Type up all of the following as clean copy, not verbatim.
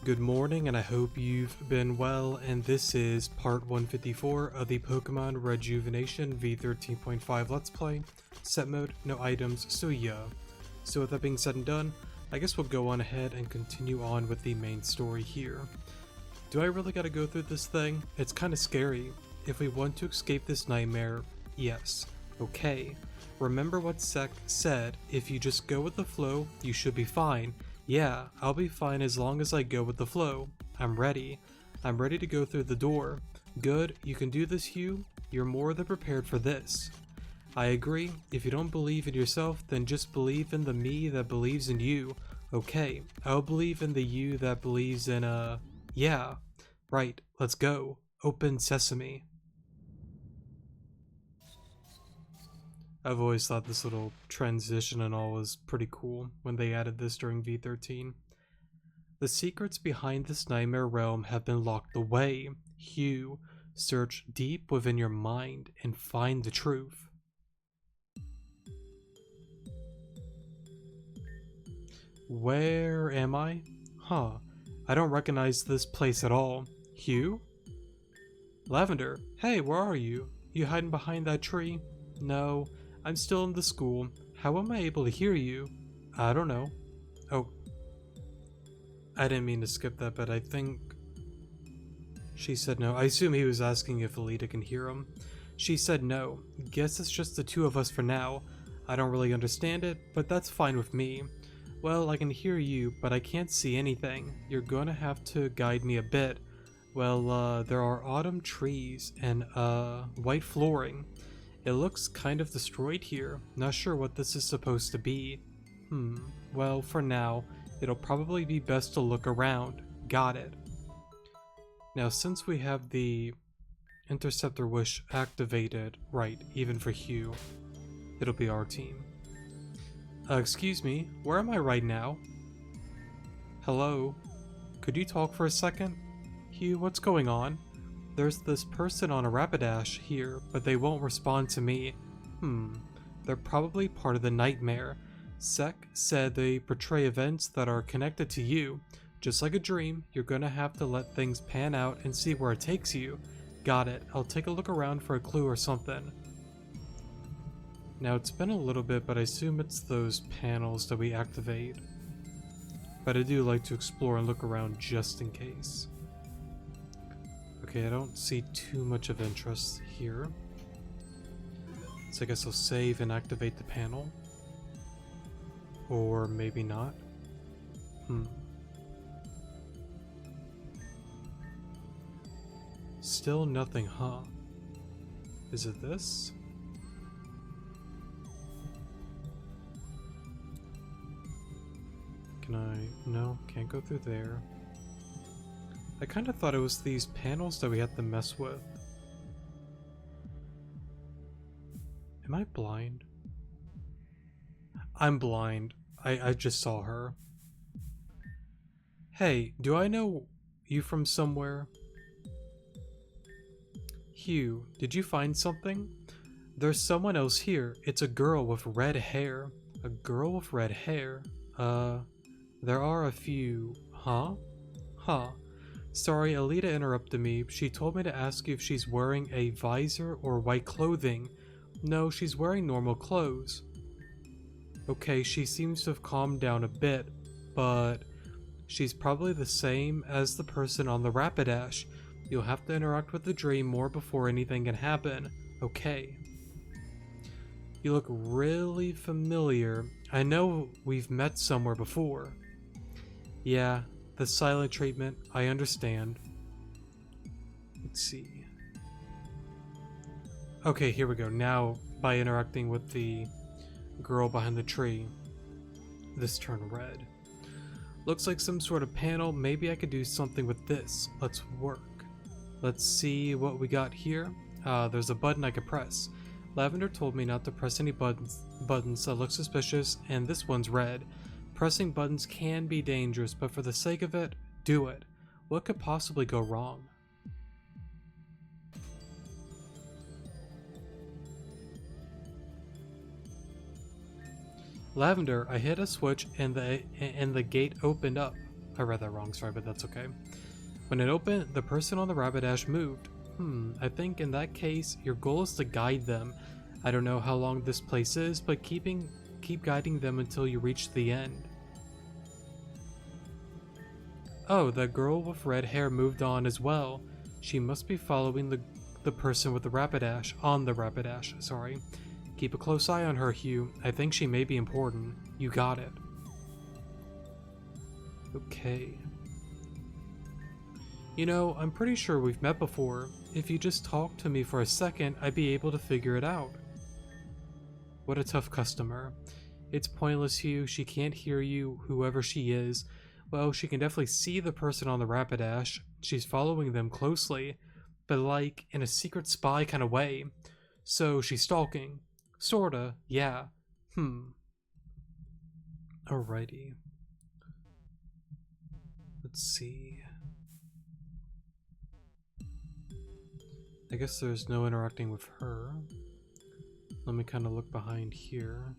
Good morning, and I hope you've been well, and this is part 154 of the Pokemon Rejuvenation V13.5 Let's Play. Set mode, no items, so yeah. So with that being said and done, I guess we'll go on ahead and continue on with the main story here. Do I really gotta go through this thing? It's kinda scary. If we want to escape this nightmare, yes. Okay. Remember what Sek said, if you just go with the flow, you should be fine. Yeah, I'll be fine as long as I go with the flow. I'm ready. I'm ready to go through the door. Good, you can do this, Hugh. You're more than prepared for this. I agree. If you don't believe in yourself, then just believe in the me that believes in you. Okay, I'll believe in the you that believes in yeah. Right, let's go. Open sesame. I've always thought this little transition and all was pretty cool when they added this during V13. The secrets behind this nightmare realm have been locked away. Hugh, search deep within your mind and find the truth. Where am I? Huh, I don't recognize this place at all. Hugh? Lavender, hey, where are you? You hiding behind that tree? No, I'm still in the school. How am I able to hear you? I don't know. Oh. I didn't mean to skip that, but I think... She said no. I assume he was asking if Alita can hear him. She said no. Guess it's just the two of us for now. I don't really understand it, but that's fine with me. Well, I can hear you, but I can't see anything. You're gonna have to guide me a bit. Well, there are autumn trees and, white flooring. It looks kind of destroyed here. Not sure what this is supposed to be. Well, for now, it'll probably be best to look around. Got it. Now, since we have the Interceptor Wish activated, right, even for Hugh, it'll be our team. Excuse me, where am I right now? Hello? Could you talk for a second? Hugh, what's going on? There's this person on a Rapidash here, but they won't respond to me. They're probably part of the nightmare. Sek said they portray events that are connected to you. Just like a dream, you're gonna have to let things pan out and see where it takes you. Got it. I'll take a look around for a clue or something. Now, it's been a little bit, but I assume it's those panels that we activate. But I do like to explore and look around just in case. Okay, I don't see too much of interest here. So I guess I'll save and activate the panel. Or maybe not. Still nothing, huh? Is it this? Can I? No, can't go through there. I kind of thought it was these panels that we had to mess with. Am I blind? I'm blind. I just saw her. Hey, do I know you from somewhere? Hugh, did you find something? There's someone else here. It's a girl with red hair. A girl with red hair? There are a few... Huh? Huh. Sorry, Alita interrupted me. She told me to ask you if she's wearing a visor or white clothing. No, she's wearing normal clothes. Okay, she seems to have calmed down a bit, but she's probably the same as the person on the Rapidash. You'll have to interact with the dream more before anything can happen. Okay. You look really familiar. I know we've met somewhere before. Yeah. The silent treatment, I understand. Let's see. Okay, here we go. Now, by interacting with the girl behind the tree, this turned red. Looks like some sort of panel. Maybe I could do something with this. Let's work. Let's see what we got here. There's a button I could press. Lavender told me not to press any buttons that look suspicious, and this one's red. Pressing buttons can be dangerous, but for the sake of it, do it. What could possibly go wrong? Lavender, I hit a switch and the gate opened up. I read that wrong, sorry, but that's okay. When it opened, the person on the Rapidash moved. I think in that case, your goal is to guide them. I don't know how long this place is, but keep guiding them until you reach the end. Oh, that girl with red hair moved on as well. She must be following the person with the Rapidash, on the Rapidash, sorry. Keep a close eye on her, Hugh. I think she may be important. You got it. Okay. You know, I'm pretty sure we've met before. If you just talk to me for a second, I'd be able to figure it out. What a tough customer. It's pointless, Hugh. She can't hear you, whoever she is. Well, she can definitely see the person on the Rapidash. She's following them closely, but like in a secret spy kind of way. So she's stalking. Sorta, yeah. Alrighty. Let's see. I guess there's no interacting with her. Let me kind of look behind here.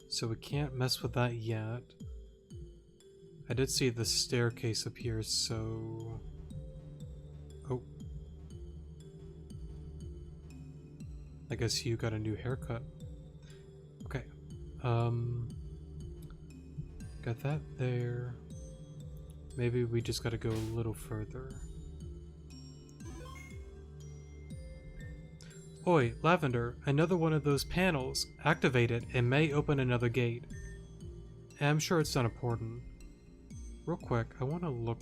So we can't mess with that yet. I did see the staircase appear, so... Oh. I guess you got a new haircut. Okay. Got that there. Maybe we just gotta go a little further. Oi, Lavender, another one of those panels. Activate it, it may open another gate. And I'm sure it's not important. Real quick, I want to look...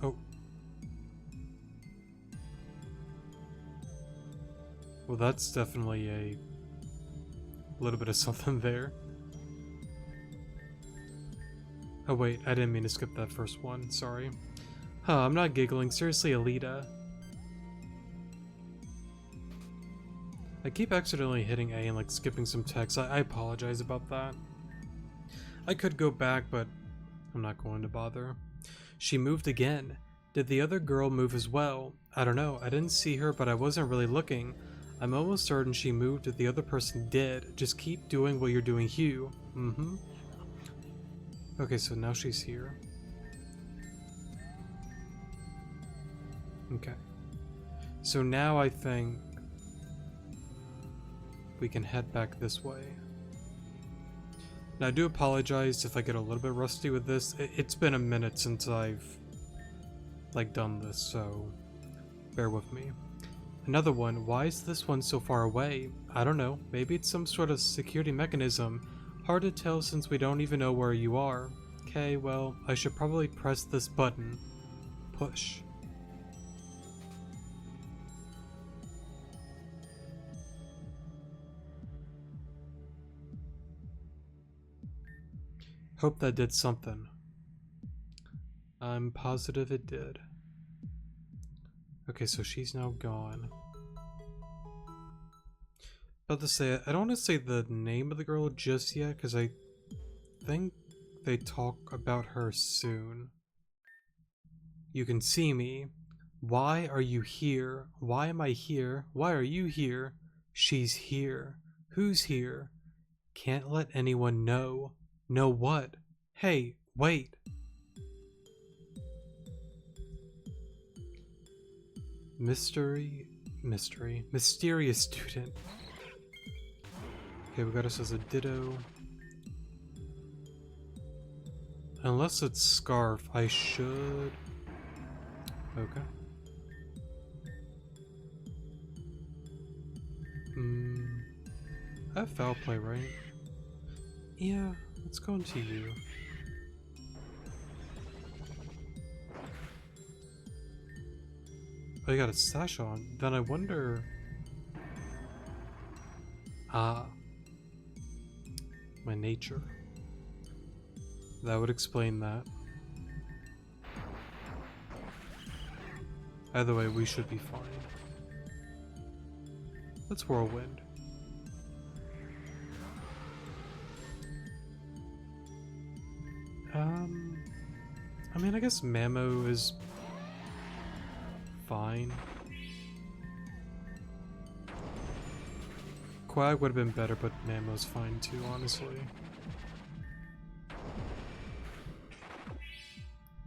Oh. Well, that's definitely a little bit of something there. Oh wait, I didn't mean to skip that first one, sorry. Huh, I'm not giggling, seriously, Alita. I keep accidentally hitting A and like skipping some text. I apologize about that. I could go back, but I'm not going to bother. She moved again. Did the other girl move as well? I don't know. I didn't see her, but I wasn't really looking. I'm almost certain she moved if the other person did. Just keep doing what you're doing, Hugh. Okay, so now she's here. Okay. So now I think we can head back this way. Now I do apologize if I get a little bit rusty with this. It's been a minute since I've like done this, so bear with me. Another one. Why is this one so far away? I don't know. Maybe it's some sort of security mechanism. Hard to tell since we don't even know where you are. Okay, well, I should probably press this button. Push. Hope that did something. I'm positive it did. Okay, so she's now gone. About to say, I don't want to say the name of the girl just yet, because I think they talk about her soon. You can see me. Why are you here? Why am I here? Why are you here? She's here. Who's here? Can't let anyone know. Know what? Hey, wait. Mysterious student. Okay, we got us as a ditto. Unless it's Scarf, I should... Okay. I have foul play, right? Yeah, let's go into you. Oh, you got a sash on. Then I wonder... Ah. My nature. That would explain that. Either way, we should be fine. Let's whirlwind. I mean, I guess Mamo is fine. Quag would have been better, but Mamo's fine too, honestly.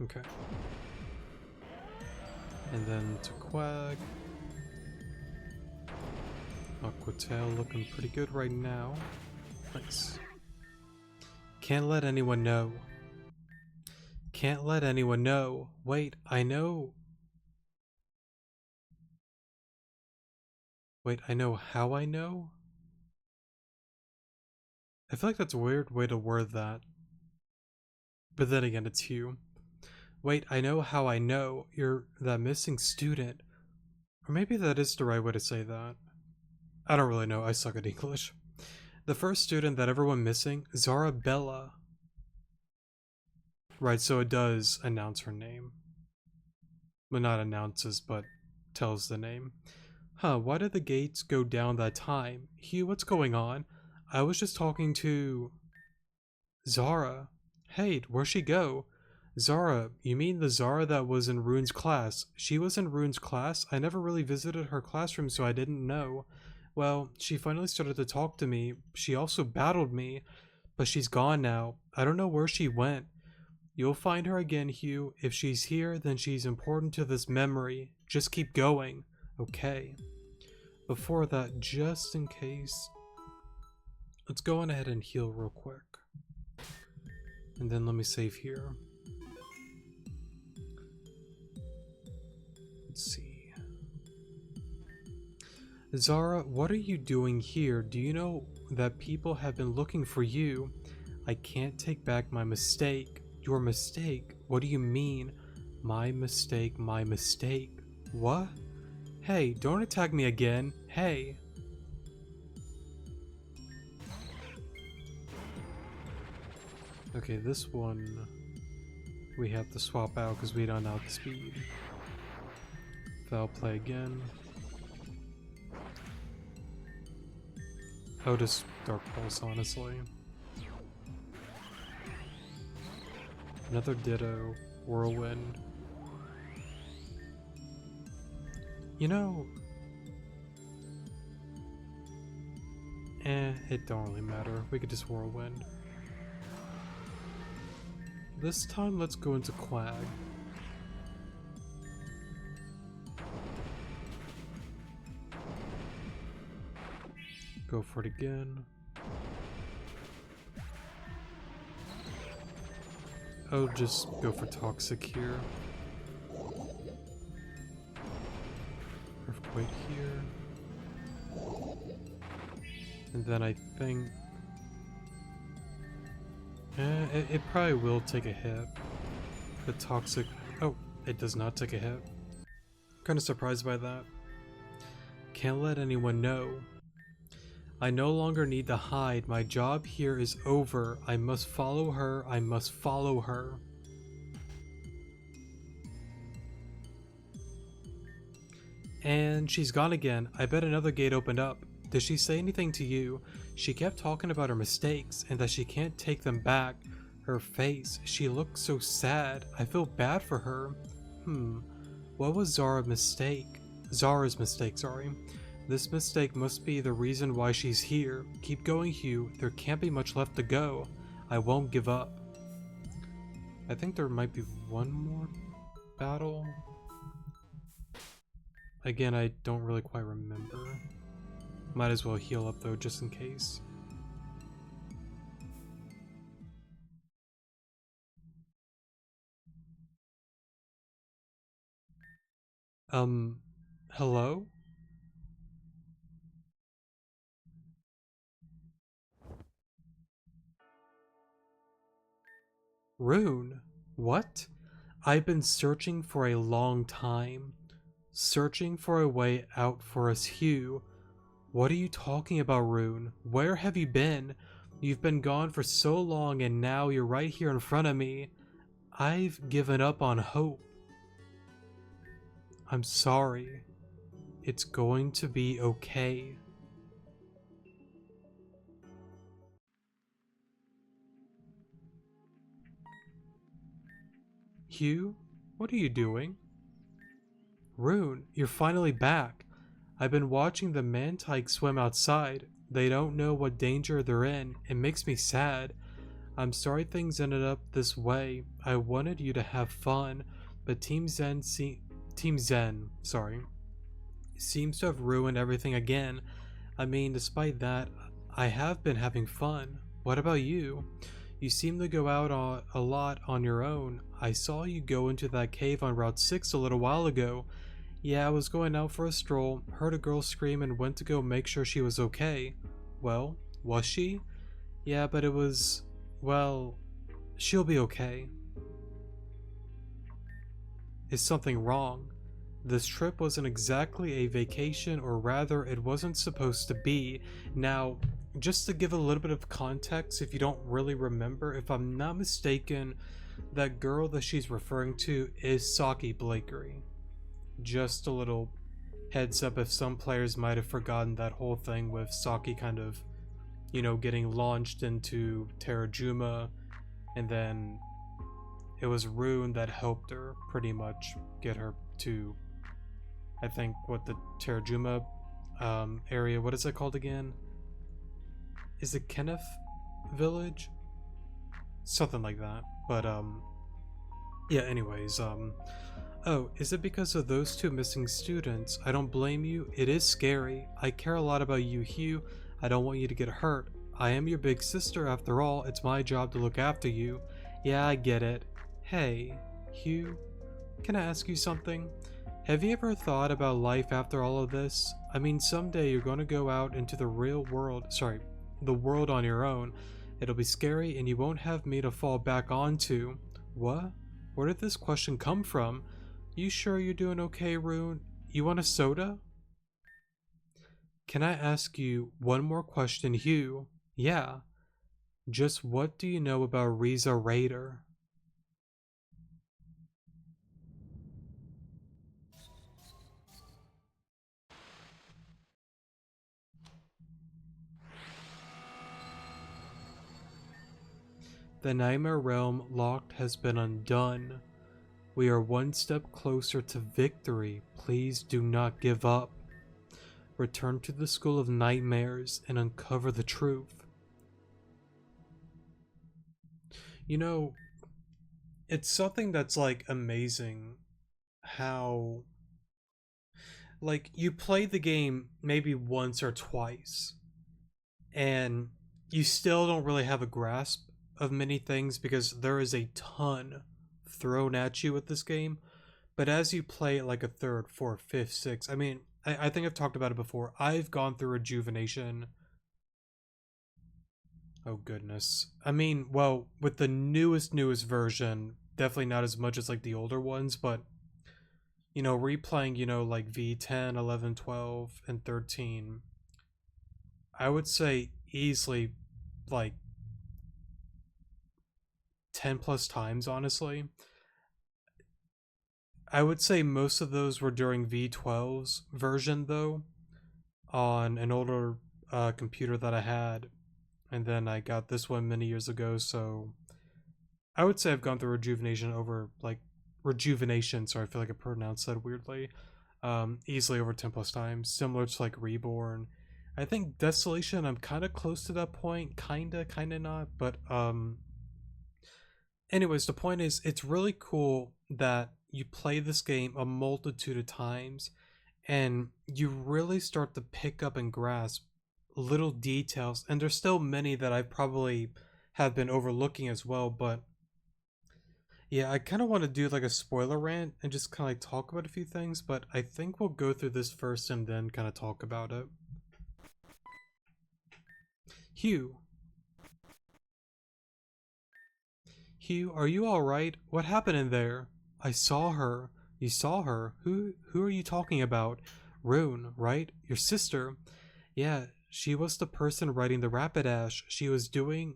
Okay. And then to Quag. Aquatail looking pretty good right now. Nice. Can't let anyone know. Can't let anyone know. Wait, I know. Wait, I know how I know? I feel like that's a weird way to word that. But then again, it's you. Wait, I know how I know. You're that missing student. Or maybe that is the right way to say that. I don't really know. I suck at English. The first student that ever went missing, Zarabella. Right, so it does announce her name. Well, not announces, but tells the name. Huh, why did the gates go down that time? Hugh, what's going on? I was just talking to... Zara. Hey, where'd she go? Zara, you mean the Zara that was in Rune's class? She was in Rune's class? I never really visited her classroom, so I didn't know. Well, she finally started to talk to me. She also battled me, but she's gone now. I don't know where she went. You'll find her again, Hugh. If she's here, then she's important to this memory. Just keep going. Okay. Before that, just in case, let's go on ahead and heal real quick. And then let me save here. Let's see. Zara, what are you doing here? Do you know that people have been looking for you? I can't take back my mistake. Your mistake? What do you mean? My mistake, my mistake. What? Hey, don't attack me again. Hey. Okay, this one we have to swap out because we don't outspeed. Foul play again. I'll just Dark Pulse, honestly. Another Ditto. Whirlwind. You know... it don't really matter. We could just Whirlwind. This time, let's go into Quag. Go for it again. I'll just go for Toxic here. Earthquake here. And then I think... it probably will take a hit. The Toxic... Oh, it does not take a hit. Kinda surprised by that. Can't let anyone know. I no longer need to hide. My job here is over. I must follow her. I must follow her. And she's gone again. I bet another gate opened up. Did she say anything to you? She kept talking about her mistakes and that she can't take them back. Her face, she looked so sad. I feel bad for her. What was Zara's mistake? Sorry. This mistake must be the reason why she's here. Keep going, Hugh. There can't be much left to go. I won't give up. I think there might be one more battle. Again, I don't really quite remember. Might as well heal up though, just in case. Hello? Rune? What? I've been searching for a long time. Searching for a way out for us, Hugh. What are you talking about, Rune? Where have you been? You've been gone for so long and now you're right here in front of me. I've given up on hope. I'm sorry. It's going to be okay. Hugh, what are you doing? Rune, you're finally back. I've been watching the Mantike swim outside. They don't know what danger they're in. It makes me sad. I'm sorry things ended up this way. I wanted you to have fun, but Team Zen, sorry, seems to have ruined everything again. I mean, despite that, I have been having fun. What about you? You seem to go out a lot on your own. I saw you go into that cave on Route 6 a little while ago. Yeah, I was going out for a stroll, heard a girl scream, and went to go make sure she was okay. Well, was she? Yeah, but it was. Well, she'll be okay. Is something wrong? This trip wasn't exactly a vacation, or rather, it wasn't supposed to be. Now, just to give a little bit of context, if you don't really remember, if I'm not mistaken, that girl that she's referring to is Saki Blakery. Just a little heads up if some players might have forgotten that whole thing with Saki kind of, getting launched into Terajuma, and then it was Rune that helped her pretty much get her to, I think, what the Terajuma area, what is it called again? Is it Kenneth Village? Something like that. But yeah, anyways, oh, is it because of those two missing students? I don't blame you. It is scary. I care a lot about you, Hugh. I don't want you to get hurt. I am your big sister after all. It's my job to look after you. Yeah, I get it. Hey, Hugh, can I ask you something? Have you ever thought about life after all of this? I mean, someday you're going to go out into the real world, sorry, the world on your own. It'll be scary and you won't have me to fall back onto. What? Where did this question come from? You sure you're doing okay, Rune? You want a soda? Can I ask you one more question, Hugh? Yeah. Just what do you know about Riza Raider? The Nightmare Realm locked has been undone. We are one step closer to victory. Please do not give up. Return to the School of Nightmares and uncover the truth. You know, it's something that's like amazing how, like, you play the game maybe once or twice and you still don't really have a grasp of many things because there is a ton thrown at you with this game. But as you play it like a third, fourth, fifth, sixth, I mean, I think I've talked about it before. I've gone through Rejuvenation. Oh goodness. I mean, well, with the newest version, definitely not as much as like the older ones, but replaying, like V10, 11, 12, and 13, I would say easily like 10 plus times, honestly. I would say most of those were during V12's version, though, on an older computer that I had. And then I got this one many years ago, so I would say I've gone through Rejuvenation, sorry, I feel like I pronounced that weirdly, easily over 10 plus times, similar to like Reborn. I think Desolation, I'm kind of close to that point, kind of not, but anyways, the point is, it's really cool that you play this game a multitude of times and you really start to pick up and grasp little details. And there's still many that I probably have been overlooking as well, but yeah, I kind of want to do like a spoiler rant and just kind of like talk about a few things, but I think we'll go through this first and then kind of talk about it. Hugh. Hugh, are you alright? What happened in there? I saw her. You saw her? Who are you talking about? Rune, right? Your sister. Yeah, she was the person riding the Rapidash. She was doing...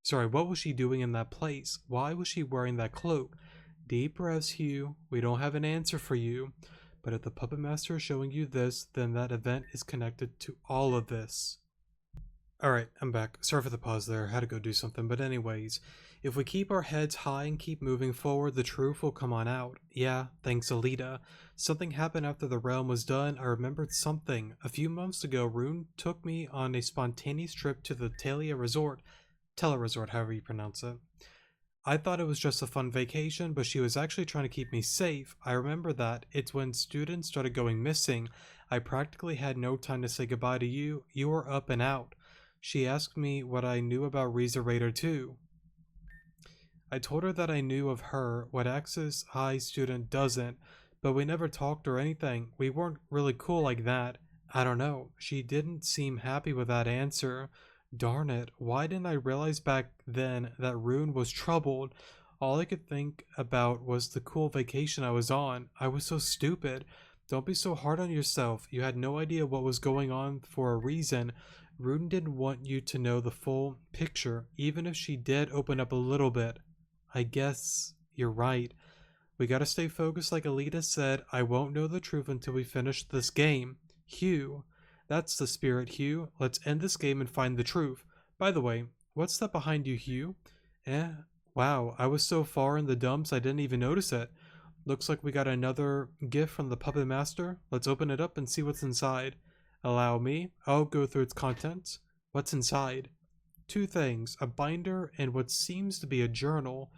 Sorry, what was she doing in that place? Why was she wearing that cloak? Deep breaths, Hugh. We don't have an answer for you. But if the Puppet Master is showing you this, then that event is connected to all of this. Alright, I'm back. Sorry for the pause there. I had to go do something. But anyways, if we keep our heads high and keep moving forward, the truth will come on out. Yeah, thanks Alita. Something happened after the realm was done. I remembered something. A few months ago, Rune took me on a spontaneous trip to the Talia Resort. Teleresort, however you pronounce it. I thought it was just a fun vacation, but she was actually trying to keep me safe. I remember that. It's when students started going missing. I practically had no time to say goodbye to you. You were up and out. She asked me what I knew about Rejuvenation 2. I told her that I knew of her, what Axis High student doesn't, but we never talked or anything. We weren't really cool like that. I don't know. She didn't seem happy with that answer. Darn it, why didn't I realize back then that Rune was troubled? All I could think about was the cool vacation I was on. I was so stupid. Don't be so hard on yourself. You had no idea what was going on for a reason. Rune didn't want you to know the full picture, even if she did open up a little bit. I guess you're right. We gotta stay focused like Alita said. I won't know the truth until we finish this game. Hugh. That's the spirit, Hugh. Let's end this game and find the truth. By the way, what's that behind you, Hugh? Wow, I was so far in the dumps I didn't even notice it. Looks like we got another gift from the Puppet Master. Let's open it up and see what's inside. Allow me. I'll go through its contents. What's inside? Two things, a binder and what seems to be a journal.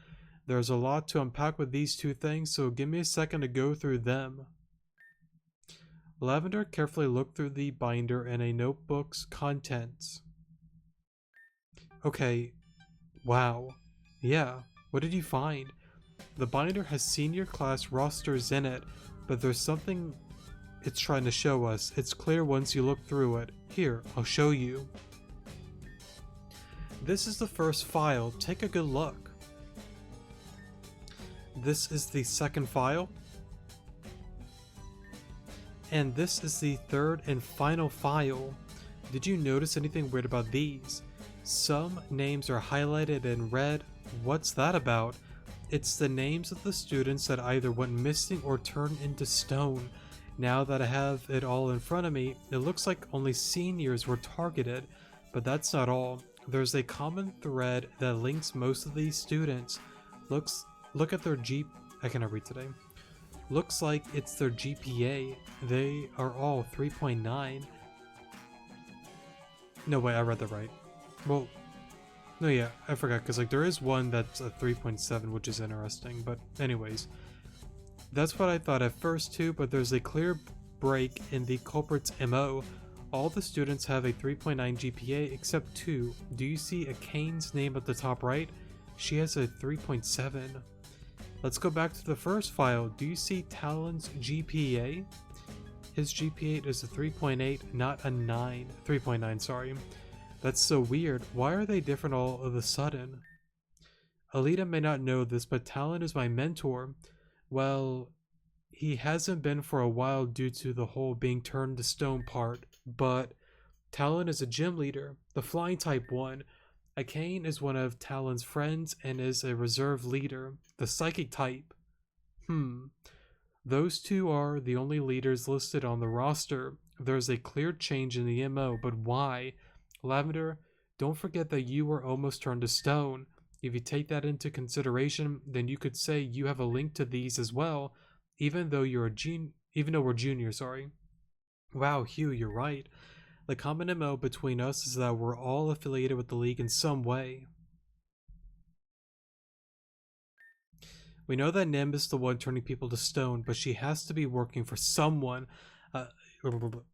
There's a lot to unpack with these two things, so give me a second to go through them. Lavender carefully looked through the binder and a notebook's contents. Okay, wow. Yeah, what did you find? The binder has senior class rosters in it, but there's something it's trying to show us. It's clear once you look through it. Here, I'll show you. This is the first file. Take a good look. This is the second file. And this is the third and final file. Did you notice anything weird about these? Some names are highlighted in red. What's that about? It's the names of the students that either went missing or turned into stone. Now that I have it all in front of me, it looks like only seniors were targeted, but that's not all. There's a common thread that links most of these students. Look at their I cannot read today. Looks like it's their GPA. They are all 3.9. No, wait, I read that right. Well, no, yeah, I forgot, because like there is one that's a 3.7, which is interesting, but anyways. That's what I thought at first too, but there's a clear break in the culprit's MO. All the students have a 3.9 GPA except two. Do you see a Kane's name at the top right? She has a 3.7. Let's go back to the first file. Do you see Talon's GPA? His GPA is a 3.8, not a 9. 3.9, sorry. That's so weird. Why are they different all of a sudden? Alita may not know this, but Talon is my mentor. Well, he hasn't been for a while due to the whole being turned to stone part, but Talon is a gym leader, the flying type one. Akane is one of Talon's friends and is a reserve leader, the psychic type. Those two are the only leaders listed on the roster. There's a clear change in the MO, but why? Lavender, don't forget that you were almost turned to stone. If you take that into consideration, then you could say you have a link to these as well, even though we're juniors, sorry. Wow, Hugh, you're right. The common MO between us is that we're all affiliated with the League in some way. We know that Nim is the one turning people to stone, but she has to be working for someone.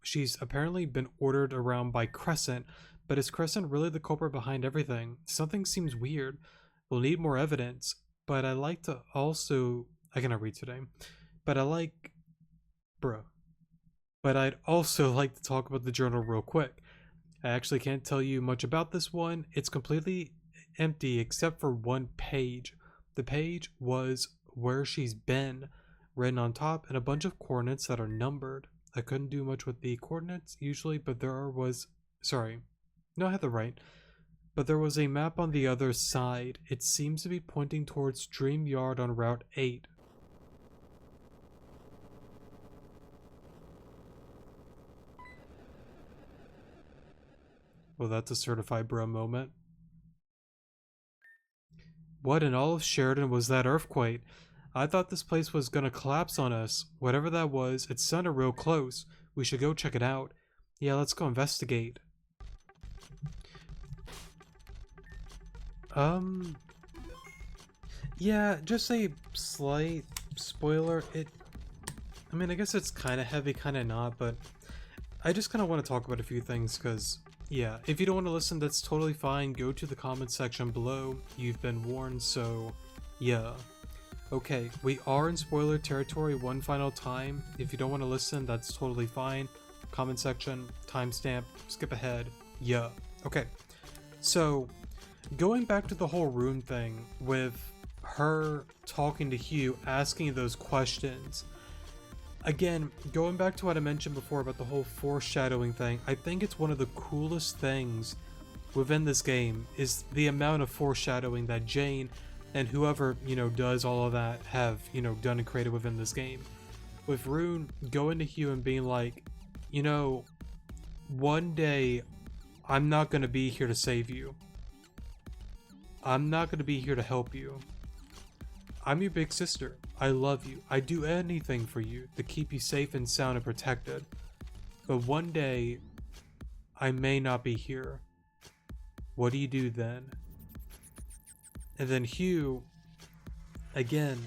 She's apparently been ordered around by Crescent, but is Crescent really the culprit behind everything? Something seems weird. We'll need more evidence, but I cannot read today. But I'd also like to talk about the journal real quick. I actually can't tell you much about this one. It's completely empty except for one page. The page was where she's been, written on top, and a bunch of coordinates that are numbered. I couldn't do much with the coordinates usually, but I had the right. But there was a map on the other side. It seems to be pointing towards Dream Yard on Route 8. Well, that's a certified bro moment. What in all of Sheridan was that earthquake? I thought this place was gonna collapse on us. Whatever that was, it sounded real close. We should go check it out. Yeah, let's go investigate. Um, yeah, just a slight spoiler. I mean, I guess it's kind of heavy, kind of not, but I just kind of want to talk about a few things because, yeah, if you don't want to listen, that's totally fine. Go to the comments section below. You've been warned, so yeah. Okay, we are in spoiler territory one final time. If you don't want to listen, that's totally fine. Comment section, timestamp, skip ahead. Yeah. Okay. So, going back to the whole rune thing with her talking to Hugh, asking those questions. Again, going back to what I mentioned before about the whole foreshadowing thing, I think it's one of the coolest things within this game is the amount of foreshadowing that Jane and whoever, does all of that have, done and created within this game. With Rune going to Hugh and being like, one day I'm not going to be here to save you. I'm not going to be here to help you. I'm your big sister. I love you. I do anything for you to keep you safe and sound and protected. But one day, I may not be here. What do you do then? And then Hugh, again,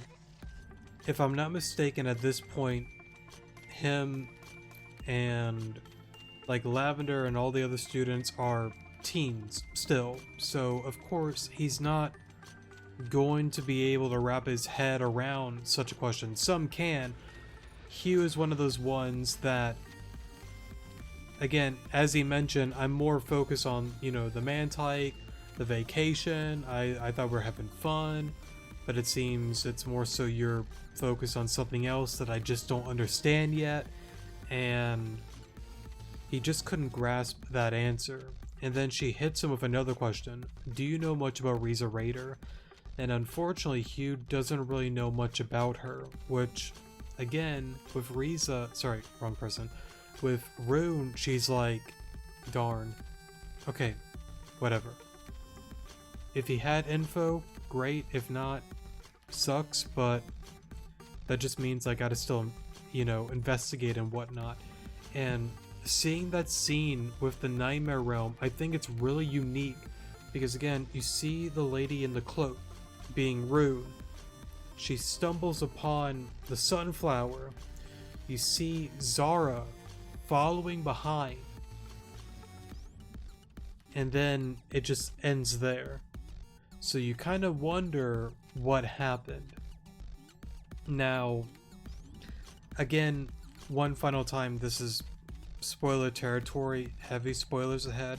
if I'm not mistaken at this point, him and like Lavender and all the other students are teens still. So of course he's not going to be able to wrap his head around such a question. Some can. Hugh is one of those ones that, again, as he mentioned, I'm more focused on, the man type, the vacation. I thought we were having fun, but it seems it's more so you're focused on something else that I just don't understand yet. And he just couldn't grasp that answer. And then she hits him with another question. Do you know much about Riza Raider? And unfortunately, Hugh doesn't really know much about her, which, again, with Riza, sorry, wrong person. With Rune, she's like, darn. Okay, whatever. If he had info, great. If not, sucks, but that just means I gotta still, investigate and whatnot. And seeing that scene with the Nightmare Realm, I think it's really unique because, again, you see the lady in the cloak being Rune. She stumbles upon the sunflower. You see Zara following behind. And then it just ends there. So you kind of wonder what happened. Now, again, one final time, this is spoiler territory, heavy spoilers ahead.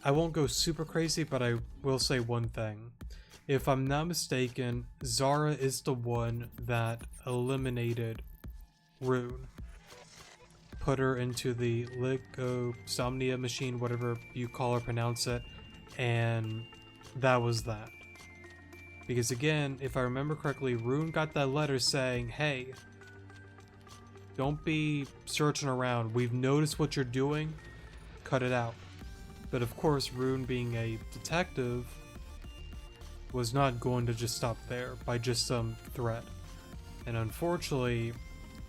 I won't go super crazy, but I will say one thing. If I'm not mistaken, Zara is the one that eliminated Rune. Put her into the Ligosomnia machine, whatever you call or pronounce it, and that was that. Because again, if I remember correctly, Rune got that letter saying, hey, don't be searching around. We've noticed what you're doing. Cut it out. But of course, Rune, being a detective, was not going to just stop there by just some threat. And unfortunately,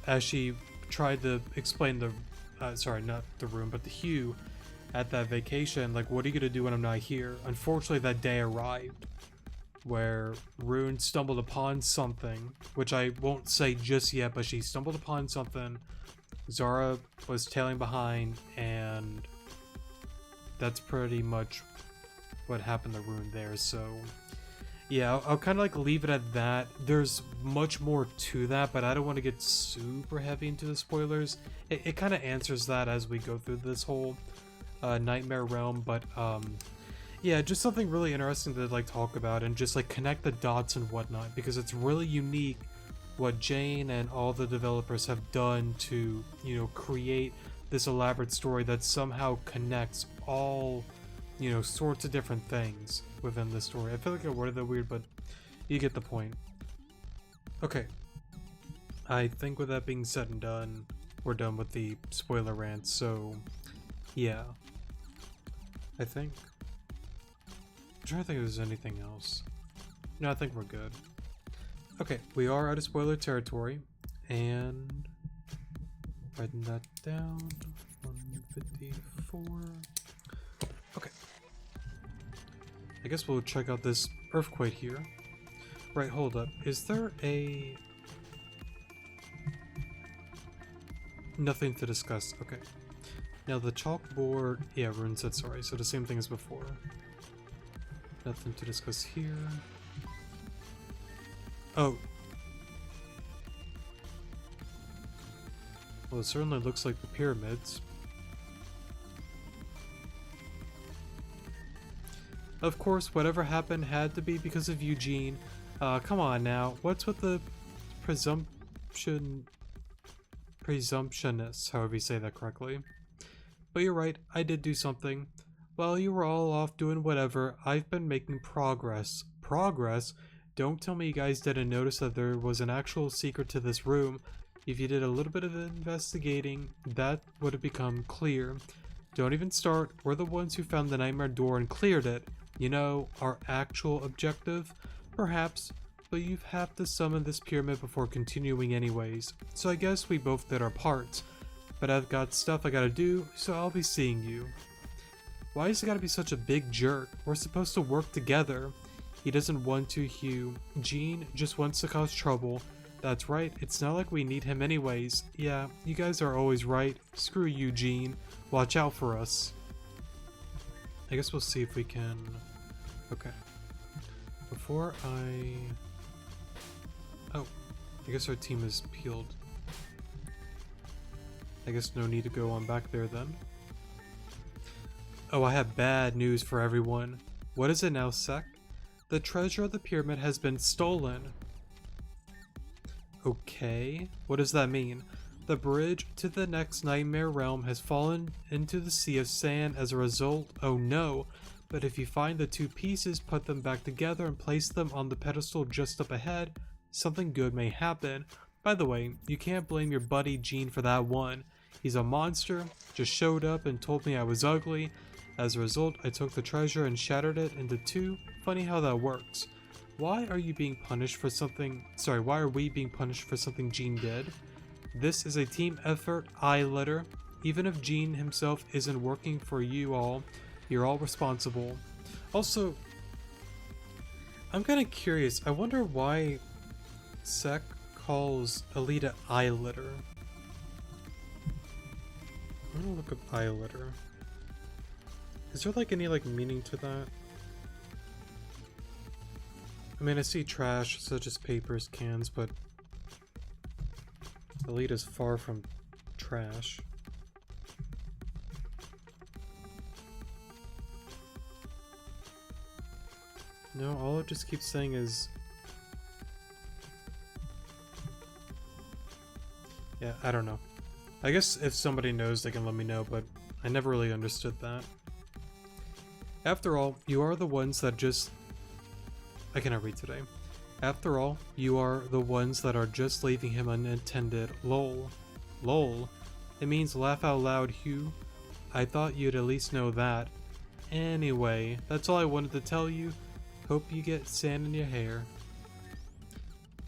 as she tried to explain sorry, not the Rune, but the Hugh at that vacation, like, what are you gonna do when I'm not here? Unfortunately, that day arrived where Rune stumbled upon something, which I won't say just yet, but she stumbled upon something. Zara was tailing behind, and that's pretty much what happened to Rune there. So yeah, I'll kind of like leave it at that. There's much more to that, but I don't want to get super heavy into the spoilers. It kind of answers that as we go through this whole Nightmare Realm, but yeah, just something really interesting to like talk about and just like connect the dots and whatnot, because it's really unique what Jane and all the developers have done to, create this elaborate story that somehow connects all, sorts of different things within the story. I feel like I worded that weird, but you get the point. Okay. I think with that being said and done, we're done with the spoiler rant, so yeah. I think. I'm trying to think if there's anything else. No, I think we're good. Okay, we are out of spoiler territory, and writing that down. 154. Okay. I guess we'll check out this earthquake here. Right, hold up. Is there a... Nothing to discuss. Okay. Now the chalkboard... Yeah, Rune said sorry, so the same thing as before. Nothing to discuss here. Oh. Well, it certainly looks like the pyramids. Of course, whatever happened had to be because of Eugene. Come on now. What's with the presumptionists, however you say that correctly. But you're right, I did do something. While you were all off doing whatever, I've been making progress. Progress? Don't tell me you guys didn't notice that there was an actual secret to this room. If you did a little bit of investigating, that would have become clear. Don't even start. We're the ones who found the nightmare door and cleared it. You know, our actual objective? Perhaps, but you have to summon this pyramid before continuing anyways. So I guess we both did our parts. But I've got stuff I gotta do, so I'll be seeing you. Why is he gotta be such a big jerk? We're supposed to work together. He doesn't want to, Hugh. Gene just wants to cause trouble. That's right, it's not like we need him anyways. Yeah, you guys are always right. Screw you, Gene. Watch out for us. I guess we'll see if we can... Okay. Before I... Oh, I guess our team is peeled. I guess no need to go on back there then. Oh, I have bad news for everyone. What is it now, Sec? The treasure of the pyramid has been stolen. Okay, what does that mean? The bridge to the next nightmare realm has fallen into the sea of sand as a result. Oh no, but if you find the two pieces, put them back together and place them on the pedestal just up ahead, something good may happen. By the way, you can't blame your buddy Gene for that one. He's a monster, just showed up and told me I was ugly. As a result, I took the treasure and shattered it into two. Funny how that works. Why are you being punished for something... Sorry, why are we being punished for something Gene did? This is a team effort, I-letter. Even if Gene himself isn't working for you all, you're all responsible. Also, I'm kind of curious. I wonder why Sec calls Alita I-letter. I'm gonna look up I-letter. Is there like any like meaning to that? I mean, I see trash such as papers, cans, but Alita's far from trash. No, all it just keeps saying is... Yeah, I don't know. I guess if somebody knows, they can let me know, but I never really understood that. After all, you are the ones that just... I cannot read today. After all, you are the ones that are just leaving him unattended. Lol. Lol. It means laugh out loud, Hugh. I thought you'd at least know that. Anyway, that's all I wanted to tell you. Hope you get sand in your hair.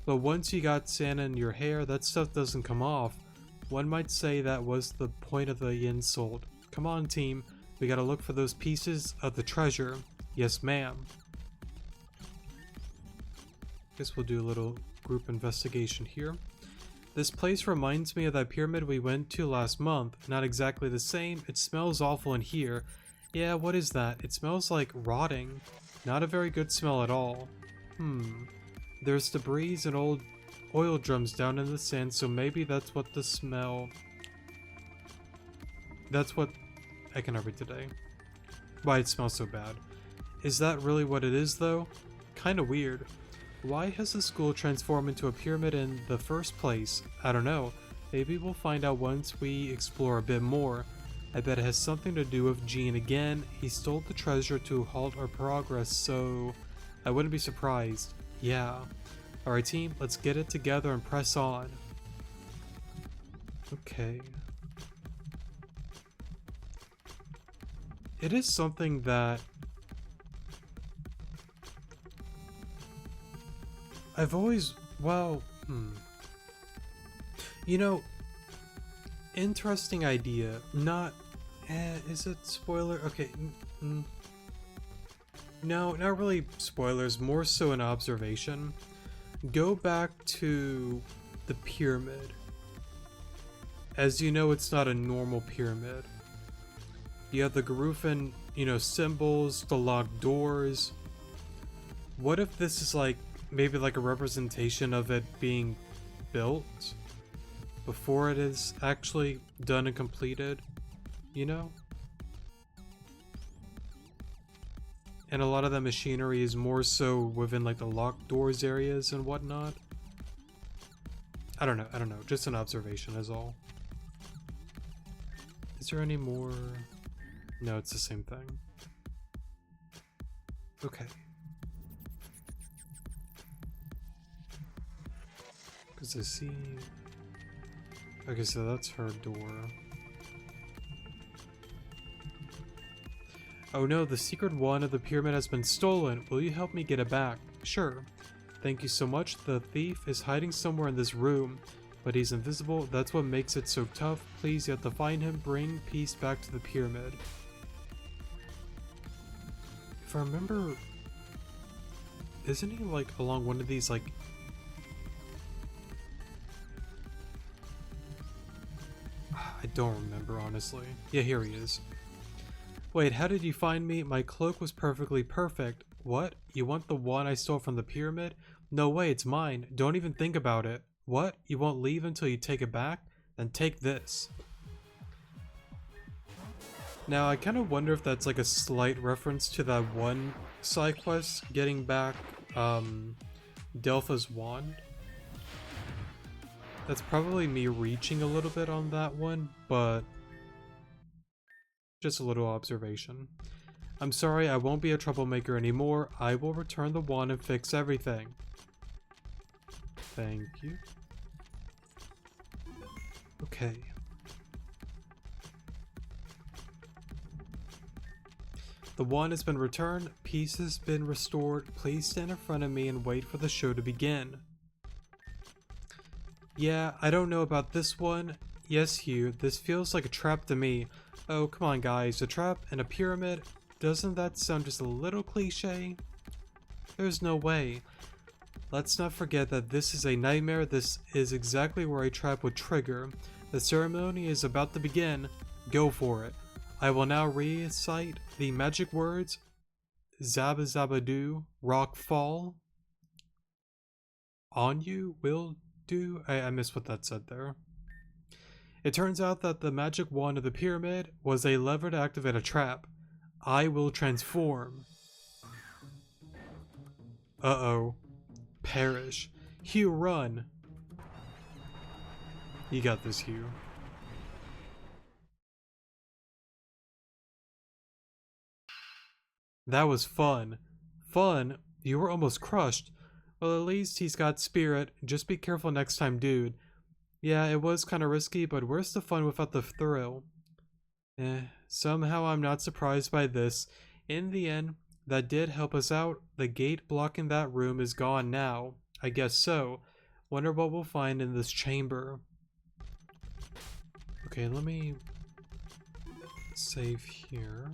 But once you got sand in your hair, that stuff doesn't come off. One might say that was the point of the insult. Come on, team. We gotta look for those pieces of the treasure. Yes, ma'am. Guess we'll do a little group investigation here. This place reminds me of that pyramid we went to last month. Not exactly the same. It smells awful in here. Yeah, what is that? It smells like rotting. Not a very good smell at all. There's debris and old oil drums down in the sand, so maybe that's what the smell... That's what... I cannot read today. Why it smells so bad. Is that really what it is, though? Kinda weird. Why has the school transformed into a pyramid in the first place? I don't know. Maybe we'll find out once we explore a bit more. I bet it has something to do with Gene again. He stole the treasure to halt our progress, so... I wouldn't be surprised. Yeah. Alright team, let's get it together and press on. Okay. It is something that... I've always... Well... You know... Interesting idea. Not... is it spoiler? Okay. No, not really spoilers, more so an observation. Go back to the pyramid. As you know, it's not a normal pyramid. You have the Garufin, symbols, the locked doors. What if this is like, maybe like a representation of it being built before it is actually done and completed, you know? And a lot of that machinery is more so within like the locked doors areas and whatnot. I don't know, just an observation is all. Is there any more? No, it's the same thing. Okay. Because I see... Okay, so that's her door. Oh no, the secret one of the pyramid has been stolen. Will you help me get it back? Sure. Thank you so much. The thief is hiding somewhere in this room, but he's invisible. That's what makes it so tough. Please, you have to find him. Bring peace back to the pyramid. If I remember... Isn't he like along one of these like... I don't remember, honestly. Yeah, here he is. Wait, how did you find me? My cloak was perfect. What? You want the one I stole from the pyramid? No way, it's mine. Don't even think about it. What? You won't leave until you take it back? Then take this. Now, I kind of wonder if that's like a slight reference to that one side quest, getting back Delpha's wand. That's probably me reaching a little bit on that one, but just a little observation. I'm sorry, I won't be a troublemaker anymore. I will return the wand and fix everything. Thank you. Okay. The wand has been returned. Peace has been restored. Please stand in front of me and wait for the show to begin. Yeah, I don't know about this one. Yes, Hugh, this feels like a trap to me. Oh, come on guys, a trap and a pyramid? Doesn't that sound just a little cliche? There's no way. Let's not forget that this is a nightmare. This is exactly where a trap would trigger. The ceremony is about to begin. Go for it. I will now recite the magic words. Zabba zabba doo, rock fall. On you will do. I missed what that said there. It turns out that the magic wand of the pyramid was a lever to activate a trap. I will transform. Uh-oh. Perish. Hugh, run. You got this, Hugh. That was fun. Fun? You were almost crushed. Well, at least he's got spirit. Just be careful next time, dude. Yeah, it was kind of risky, but where's the fun without the thrill? Somehow I'm not surprised by this. In the end, that did help us out. The gate blocking that room is gone now. I guess so. Wonder what we'll find in this chamber. Okay, let me save here.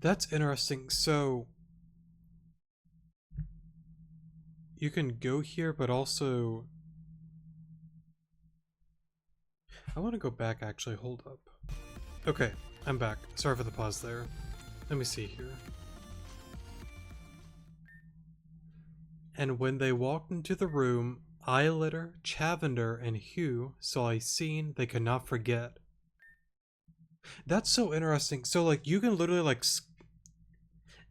That's interesting. So you can go here, but also I want to go back actually. Hold up. Okay, I'm back. Sorry for the pause there. Let me see here. And when they walked into the room, Eyelitter, Chavender, and Hugh saw a scene they could not forget. That's so interesting. So like you can literally like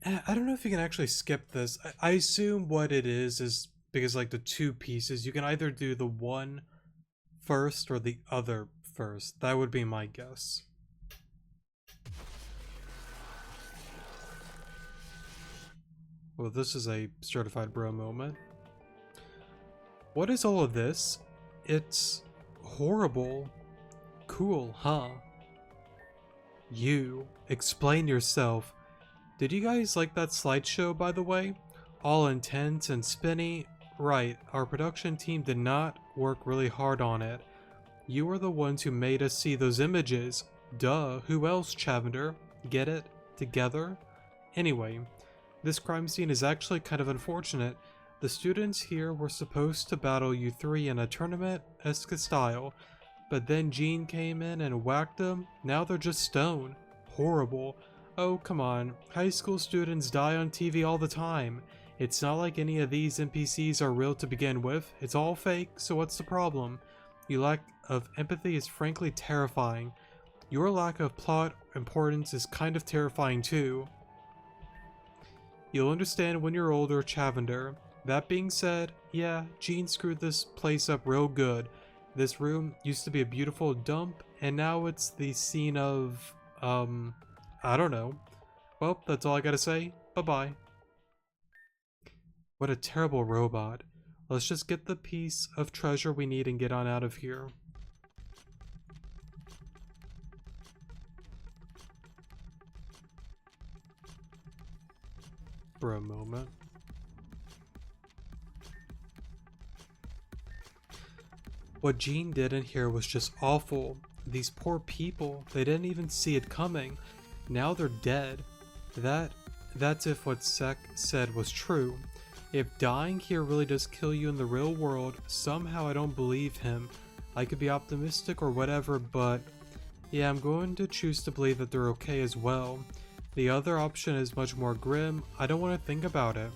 I don't know if you can actually skip this. I assume what it is because like the two pieces, you can either do the one first or the other first. That would be my guess. Well, this is a certified bro moment. What is all of this? It's horrible. Cool, huh? You, explain yourself. Did you guys like that slideshow, by the way? All intense and spinny. Right, our production team did not work really hard on it. You were the ones who made us see those images. Duh, who else, Chavender? Get it? Together? Anyway, this crime scene is actually kind of unfortunate. The students here were supposed to battle you three in a tournament-esque style, but then Jean came in and whacked them. Now they're just stone. Horrible. Oh, come on. High school students die on TV all the time. It's not like any of these NPCs are real to begin with. It's all fake, so what's the problem? Your lack of empathy is frankly terrifying. Your lack of plot importance is kind of terrifying too. You'll understand when you're older, Chavender. That being said, yeah, Jean screwed this place up real good. This room used to be a beautiful dump, and now it's the scene of, I don't know. Well, that's all I gotta say. Bye-bye. What a terrible robot. Let's just get the piece of treasure we need and get on out of here. For a moment. What Jean did in here was just awful. These poor people, they didn't even see it coming. Now they're dead. That's if what Sek said was true. If dying here really does kill you in the real world, somehow I don't believe him. I could be optimistic or whatever, but yeah, I'm going to choose to believe that they're okay as well. The other option is much more grim. I don't want to think about it.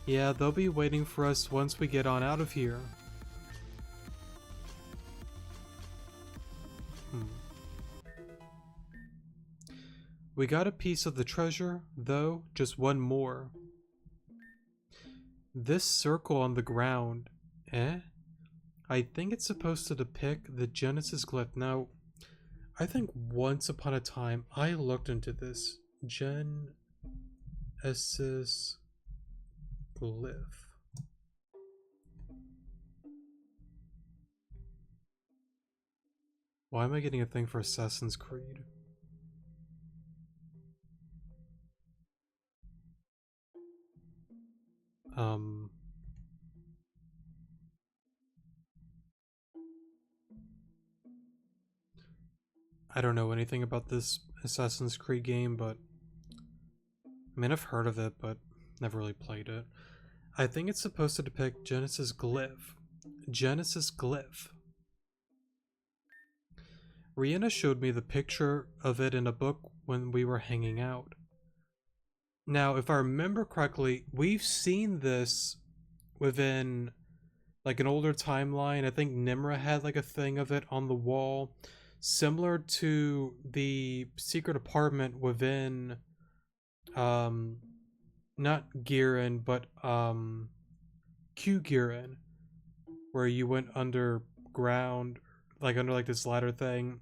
Yeah, they'll be waiting for us once we get on out of here. We got a piece of the treasure, though, just one more. This circle on the ground, I think it's supposed to depict the Genesis glyph. Now, I think once upon a time I looked into this Genesis glyph. Why am I getting a thing for Assassin's Creed? I don't know anything about this Assassin's Creed game, but I mean, I've heard of it, but never really played it. I think it's supposed to depict Genesis glyph. Genesis glyph. Rihanna showed me the picture of it in a book when we were hanging out. Now, if I remember correctly, we've seen this within like an older timeline. I think Nimra had like a thing of it on the wall, similar to the secret apartment within not Giran, but Q Giran, where you went underground, like under like this ladder thing,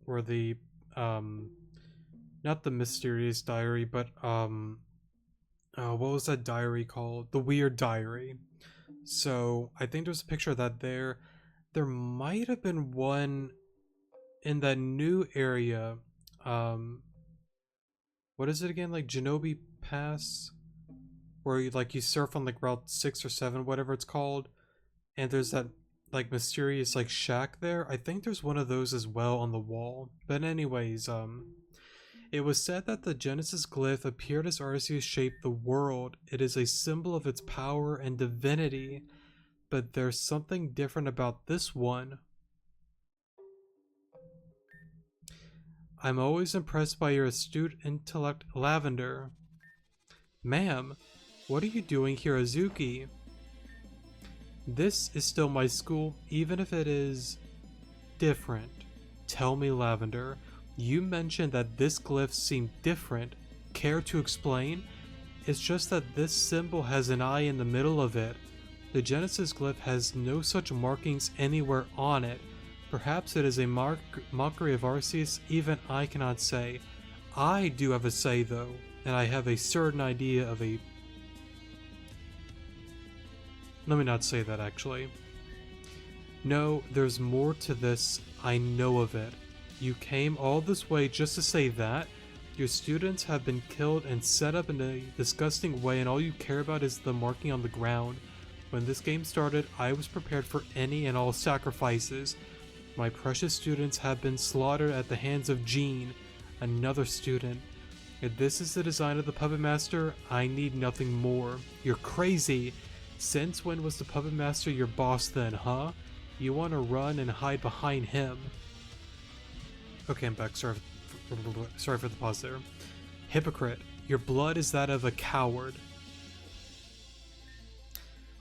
where the not the mysterious diary, but what was that diary called? The weird diary. So I think there's a picture of that there. There might have been one in that new area. What is it again? Like Genobi Pass, where you surf on like Route 6 or 7, whatever it's called, and there's that like mysterious like shack there. I think there's one of those as well on the wall. But anyways, it was said that the Genesis glyph appeared as Arceus shaped the world. It is a symbol of its power and divinity, but there's something different about this one. I'm always impressed by your astute intellect, Lavender. Ma'am, what are you doing here, Azuki? This is still my school, even if it is different. Tell me, Lavender. You mentioned that this glyph seemed different. Care to explain? It's just that this symbol has an eye in the middle of it. The Genesis glyph has no such markings anywhere on it. Perhaps it is a mockery of Arceus, even I cannot say. I do have a say though, and I have a certain idea of a... Let me not say that actually. No, there's more to this. I know of it. You came all this way just to say that? Your students have been killed and set up in a disgusting way, and all you care about is the marking on the ground. When this game started, I was prepared for any and all sacrifices. My precious students have been slaughtered at the hands of Jean, another student. If this is the design of the Puppet Master, I need nothing more. You're crazy! Since when was the Puppet Master your boss then, huh? You want to run and hide behind him. Okay, I'm back. Sorry for the pause there. Hypocrite, your blood is that of a coward.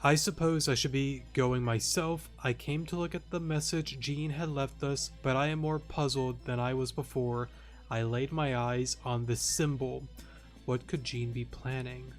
I suppose I should be going myself. I came to look at the message Jean had left us, but I am more puzzled than I was before. I laid my eyes on the symbol. What could Jean be planning?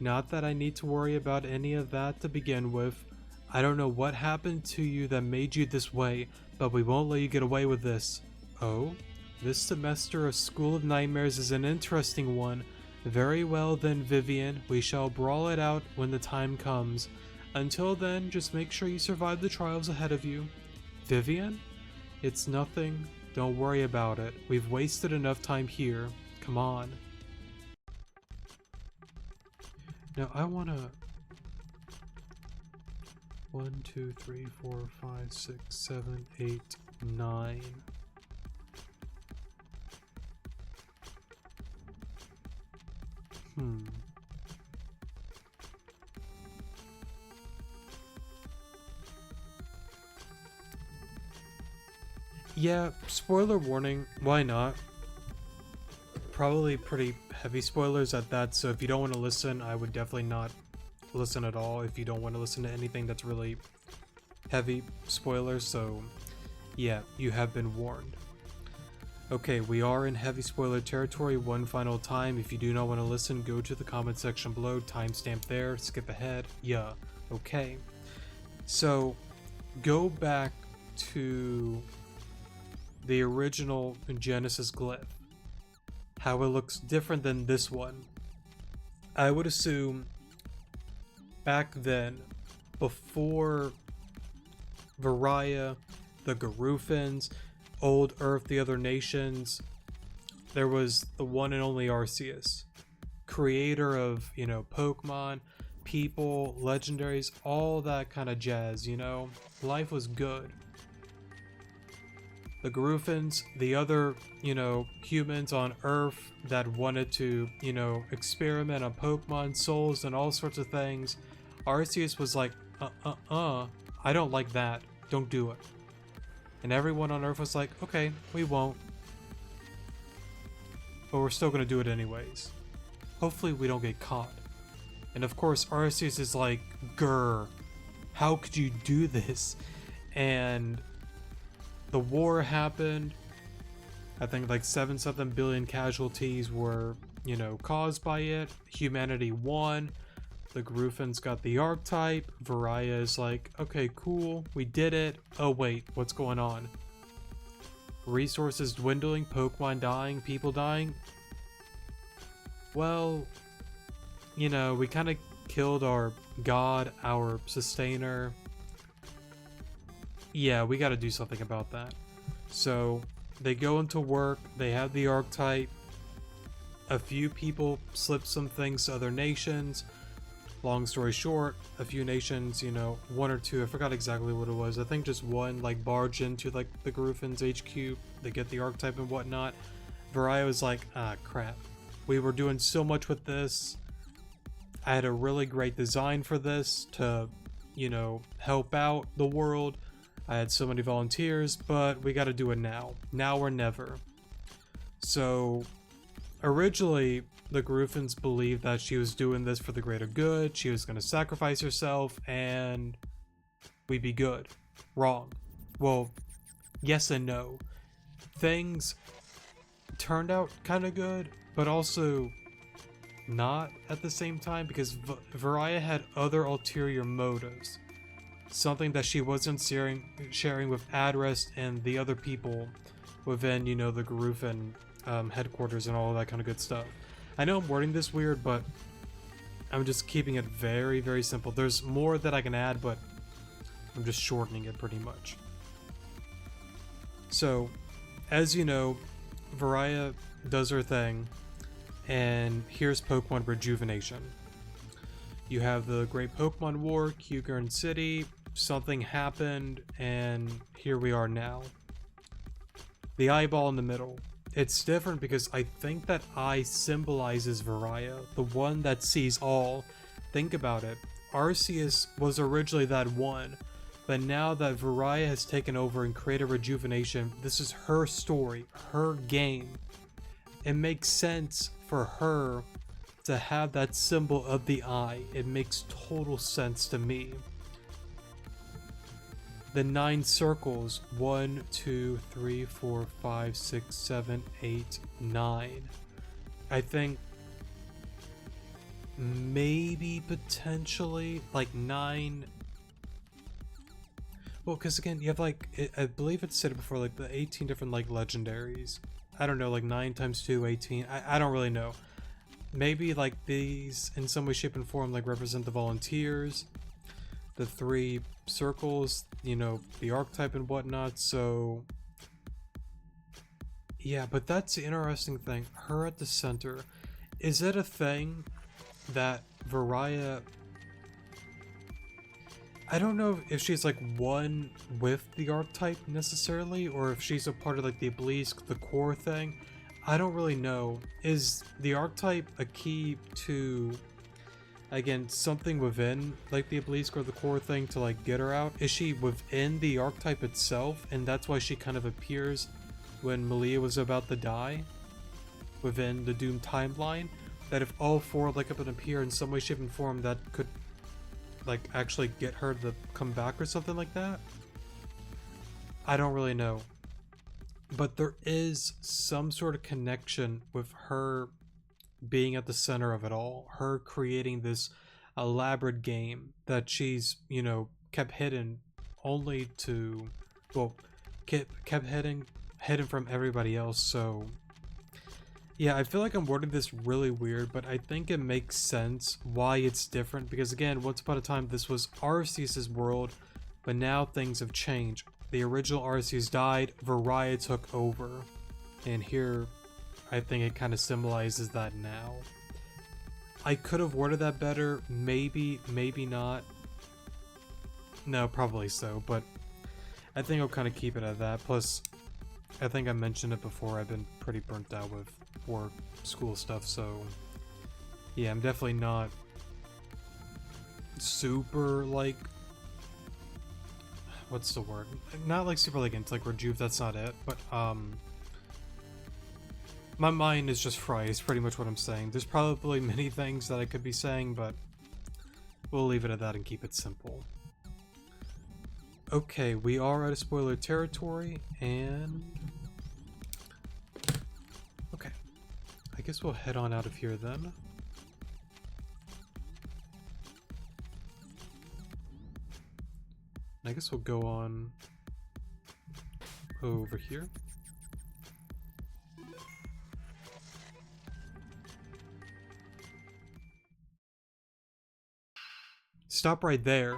Not that I need to worry about any of that to begin with. I don't know what happened to you that made you this way, but we won't let you get away with this. Oh? This semester of School of Nightmares is an interesting one. Very well then, Vivian, we shall brawl it out when the time comes. Until then, just make sure you survive the trials ahead of you. Vivian? It's nothing. Don't worry about it. We've wasted enough time here. Come on. Now I wanna... 1, 2, 3, 4, 5, 6, 7, 8, 9... Yeah, spoiler warning, why not? Probably pretty heavy spoilers at that, so if you don't want to listen, I would definitely not listen at all if you don't want to listen to anything that's really heavy spoilers, so yeah, you have been warned. Okay, we are in heavy spoiler territory one final time. If you do not want to listen, go to the comment section below, timestamp there, skip ahead. Yeah, okay. So, go back to the original Genesis glyph. How it looks different than this one. I would assume back then, before Varia, the Garufans, Old Earth, the other nations, there was the one and only Arceus, creator of, you know, Pokemon, people, legendaries, all that kind of jazz, you know? Life was good. The Garufans, the other, you know, humans on Earth that wanted to, you know, experiment on Pokemon, souls, and all sorts of things. Arceus was like, I don't like that. Don't do it. And everyone on Earth was like, okay, we won't. But we're still gonna do it anyways. Hopefully we don't get caught. And of course, Arceus is like, grr, how could you do this? And the war happened. I think like 7-something billion casualties were, you know, caused by it. Humanity won. The Garufans got the archetype. Varia is like, okay, cool, we did it. Oh wait, what's going on? Resources dwindling, Pokemon dying, people dying. Well, you know, we kind of killed our god, our sustainer. Yeah, we got to do something about that. So they go into work, they have the archetype. A few people slip some things to other nations. Long story short, a few nations, you know, one or two, I forgot exactly what it was. I think just one, like, barge into, like, the Garufan's HQ. They get the archetype and whatnot. Varia was like, ah, crap. We were doing so much with this. I had a really great design for this to, you know, help out the world. I had so many volunteers, but we gotta do it now. Now or never. So, originally, the Garufans believed that she was doing this for the greater good. She was going to sacrifice herself and we'd be good. Wrong. Well, yes and no. Things turned out kind of good, but also not at the same time, because Varia had other ulterior motives. Something that she wasn't sharing with Adrest and the other people within, you know, the Garufan headquarters and all that kind of good stuff. I know I'm wording this weird, but I'm just keeping it very, very simple. There's more that I can add, but I'm just shortening it pretty much. So, as you know, Varia does her thing, and here's Pokemon Rejuvenation. You have the Great Pokemon War, Kyogre City, something happened, and here we are now. The eyeball in the middle. It's different because I think that eye symbolizes Varia, the one that sees all. Think about it. Arceus was originally that one, but now that Varia has taken over and created Rejuvenation, this is her story, her game. It makes sense for her to have that symbol of the eye. It makes total sense to me. The 9 circles, 1, 2, 3, 4, 5, 6, 7, 8, 9. I think maybe potentially like 9. Well, because again, you have like, I believe it's said before, like the 18 different like legendaries. I don't know, like 9 times 2, 18. I don't really know. Maybe like these in some way, shape, and form like represent the volunteers, the 3 circles, you know, the archetype and whatnot. So yeah, but that's the interesting thing. Her at the center. Is it a thing that Varia, I don't know if she's like one with the archetype necessarily, or if she's a part of like the obelisk, the core thing. I don't really know. Is the archetype a key to, again, something within like the obelisk or the core thing to like get her out? Is she within the archetype itself, and that's why she kind of appears when Malia was about to die within the Doom timeline? That if all 4 like up and appear in some way, shape, and form, that could like actually get her to come back or something like that? I don't really know. But there is some sort of connection with her being at the center of it all, her creating this elaborate game that she's, you know, kept hidden only to, well, kept hidden from everybody else. So yeah, I feel like I'm wording this really weird, but I think it makes sense why it's different, because again, once upon a time this was Arceus' world, but now things have changed. The original Arceus died, Varia took over, and here I think it kind of symbolizes that now. I could have worded that better, maybe, maybe not. No, probably so, but I think I'll kind of keep it at that. Plus, I think I mentioned it before, I've been pretty burnt out with work, school stuff, so yeah, I'm definitely not super like, what's the word? Not like super like into like rejuve, that's not it, but my mind is just fried, is pretty much what I'm saying. There's probably many things that I could be saying, but we'll leave it at that and keep it simple. Okay, we are out of spoiler territory, and okay, I guess we'll head on out of here then. I guess we'll go on over here. Stop right there.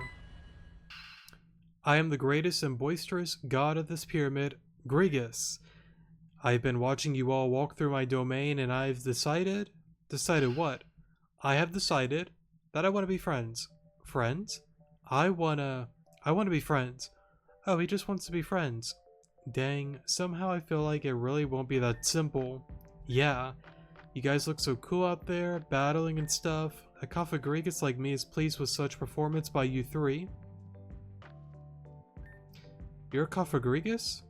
I am the greatest and boisterous god of this pyramid, Gregus. I've been watching you all walk through my domain, and I've decided... Decided what? I have decided that I want to be friends. Friends? I wanna be friends. Oh, he just wants to be friends. Dang, somehow I feel like it really won't be that simple. Yeah, you guys look so cool out there, battling and stuff. A Gregus like me is pleased with such performance by you 3. You're a Gregus?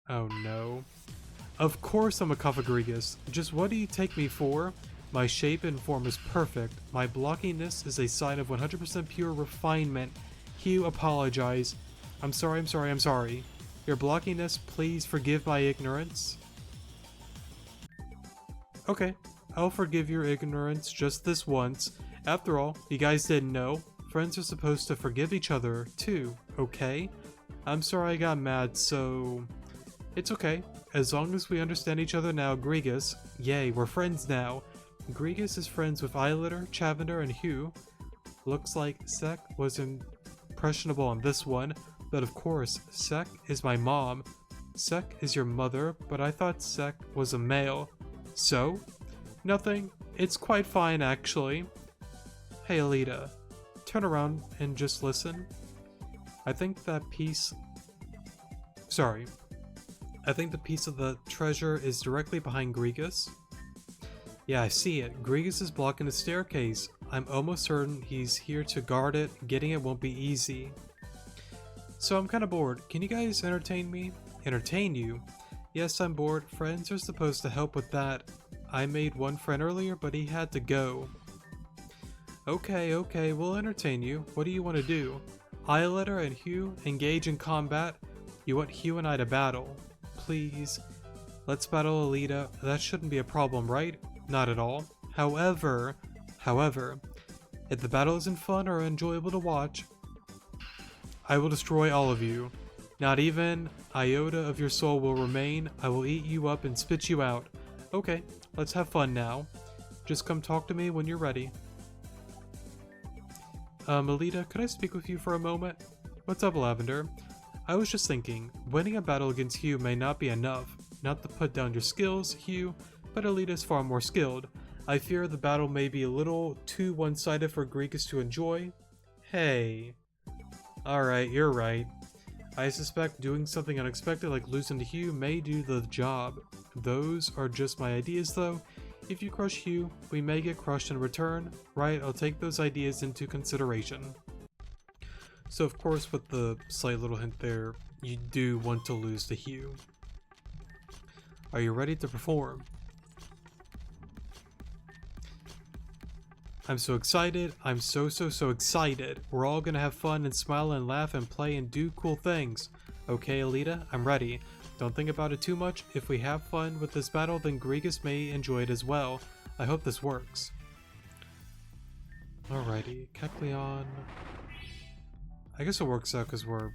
Oh no. Of course I'm a Gregus. Just what do you take me for? My shape and form is perfect. My blockiness is a sign of 100% pure refinement. Hugh, apologize. I'm sorry. Your blockiness, please forgive my ignorance. Okay, I'll forgive your ignorance just this once. After all, you guys didn't know. Friends are supposed to forgive each other, too, okay? I'm sorry I got mad, so... It's okay. As long as we understand each other now, Gregus. Yay, we're friends now. Gregus is friends with Eyelitter, Chavender, and Hugh. Looks like Sek was impressionable on this one, but of course, Sek is my mom. Sek is your mother, but I thought Sek was a male. So? Nothing. It's quite fine, actually. Hey Alita, turn around and just listen. I think that piece... Sorry. I think the piece of the treasure is directly behind Gregus. Yeah, I see it. Gregus is blocking the staircase. I'm almost certain he's here to guard it. Getting it won't be easy. So I'm kind of bored. Can you guys entertain me? Entertain you? Yes, I'm bored. Friends are supposed to help with that. I made one friend earlier, but he had to go. Okay, we'll entertain you. What do you want to do? Iolander and Hugh engage in combat. You want Hugh and I to battle. Please. Let's battle Alita. That shouldn't be a problem, right? Not at all. However, if the battle isn't fun or enjoyable to watch, I will destroy all of you. Not even iota of your soul will remain. I will eat you up and spit you out. Okay, let's have fun now. Just come talk to me when you're ready. Alita, could I speak with you for a moment? What's up, Lavender? I was just thinking, winning a battle against Hugh may not be enough. Not to put down your skills, Hugh, but Alita is far more skilled. I fear the battle may be a little too one-sided for Gregus to enjoy. Hey. Alright, you're right. I suspect doing something unexpected like losing to Hugh may do the job. Those are just my ideas though. If you crush Hugh, we may get crushed in return. Right, I'll take those ideas into consideration. So of course with the slight little hint there, you do want to lose to Hugh. Are you ready to perform? I'm so excited. I'm so excited. We're all gonna have fun and smile and laugh and play and do cool things. Okay, Alita, I'm ready. Don't think about it too much. If we have fun with this battle, then Gregus may enjoy it as well. I hope this works. Alrighty, Kecleon. I guess it works out because we're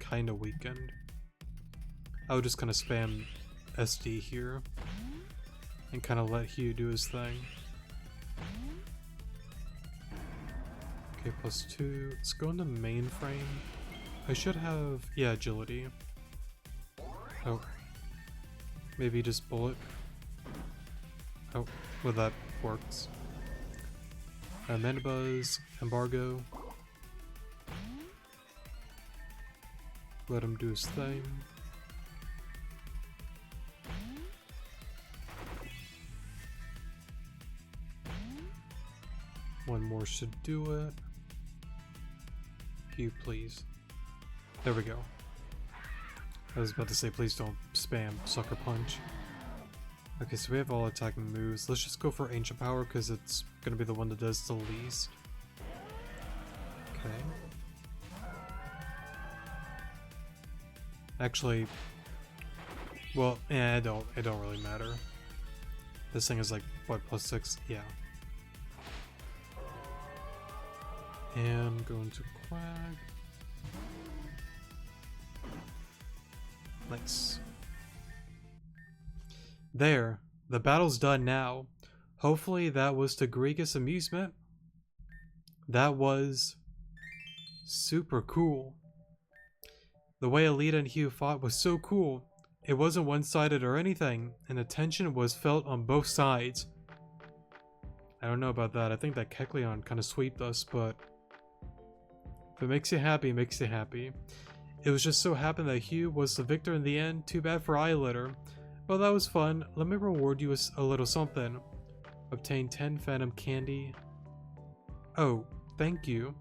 kinda weakened. I would just kinda spam SD here and kinda let Hugh do his thing. Okay, +2. Let's go into mainframe. I should have, yeah, agility. Oh. Maybe just bullet. Oh, well that works. Manibuzz, embargo. Let him do his thing. One more should do it. You please. There we go. I was about to say please don't spam Sucker Punch. Okay, so we have all attacking moves. Let's just go for Ancient Power because it's going to be the one that does the least. Okay. Actually, well, yeah, it don't really matter. This thing is like, what, +6? Yeah. And going to Quag. Nice. There, the battle's done now. Hopefully that was to Gregus' amusement. That was super cool. The way Alita and Hugh fought was so cool. It wasn't one-sided or anything, and the tension was felt on both sides. I don't know about that. I think that Kecleon kind of sweeped us, but if it makes you happy, it makes you happy. It was just so happened that Hugh was the victor in the end. Too bad for Iolander. Well, that was fun. Let me reward you with a little something. Obtain 10 Phantom Candy. Oh, thank you.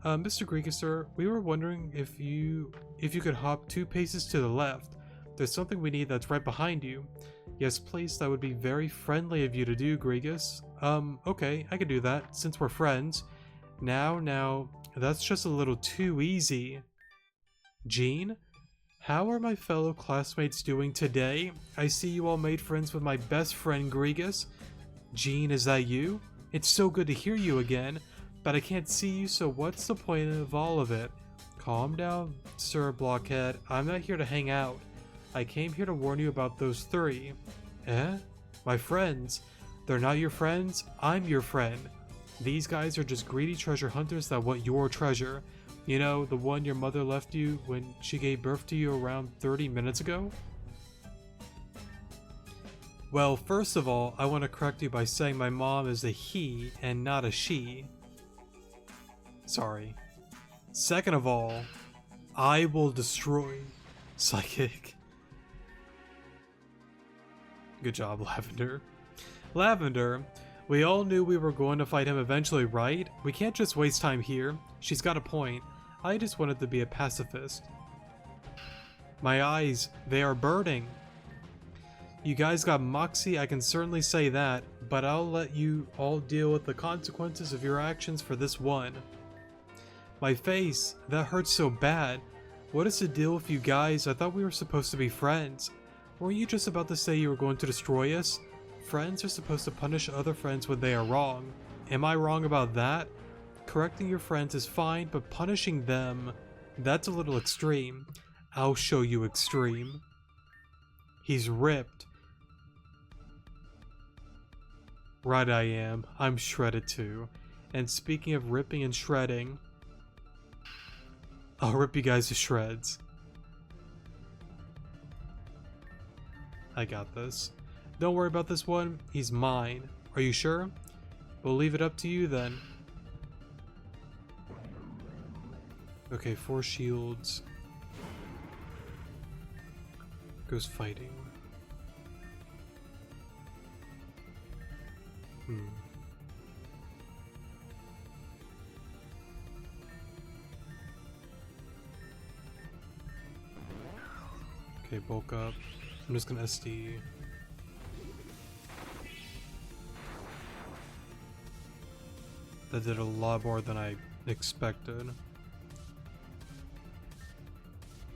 Mr. Gregus, sir, we were wondering if you could hop 2 paces to the left. There's something we need that's right behind you. Yes, please, that would be very friendly of you to do, Gregus. Okay, I can do that, since we're friends. Now, that's just a little too easy. Jean? How are my fellow classmates doing today? I see you all made friends with my best friend, Gregus. Jean, is that you? It's so good to hear you again, but I can't see you, so what's the point of all of it? Calm down, Sir Blockhead. I'm not here to hang out. I came here to warn you about those 3. Eh? My friends? They're not your friends? I'm your friend. These guys are just greedy treasure hunters that want your treasure. You know, the one your mother left you when she gave birth to you around 30 minutes ago? Well, first of all, I want to correct you by saying my mom is a he and not a she. Sorry. Second of all, I will destroy Psychic. Good job, Lavender. Lavender, we all knew we were going to fight him eventually, right? We can't just waste time here. She's got a point. I just wanted to be a pacifist. My eyes, they are burning. You guys got moxie, I can certainly say that, but I'll let you all deal with the consequences of your actions for this one. My face, that hurts so bad. What is the deal with you guys? I thought we were supposed to be friends. Weren't you just about to say you were going to destroy us? Friends are supposed to punish other friends when they are wrong. Am I wrong about that? Correcting your friends is fine, but punishing them, that's a little extreme. I'll show you extreme. He's ripped. Right I am. I'm shredded too. And speaking of ripping and shredding, I'll rip you guys to shreds. I got this. Don't worry about this one. He's mine. Are you sure? We'll leave it up to you then. Okay, 4 shields. Goes fighting. Okay, bulk up. I'm just gonna SD. That did a lot more than I expected.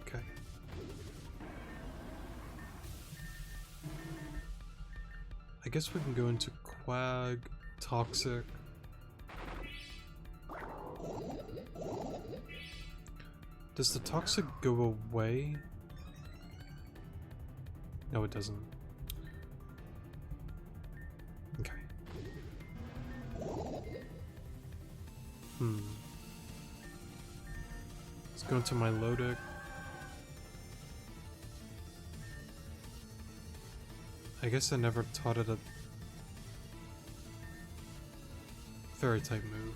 Okay. I guess we can go into Quag, Toxic. Does the Toxic go away? No, it doesn't. Okay. Let's go into my Lodic. I guess I never taught it a fairy type move.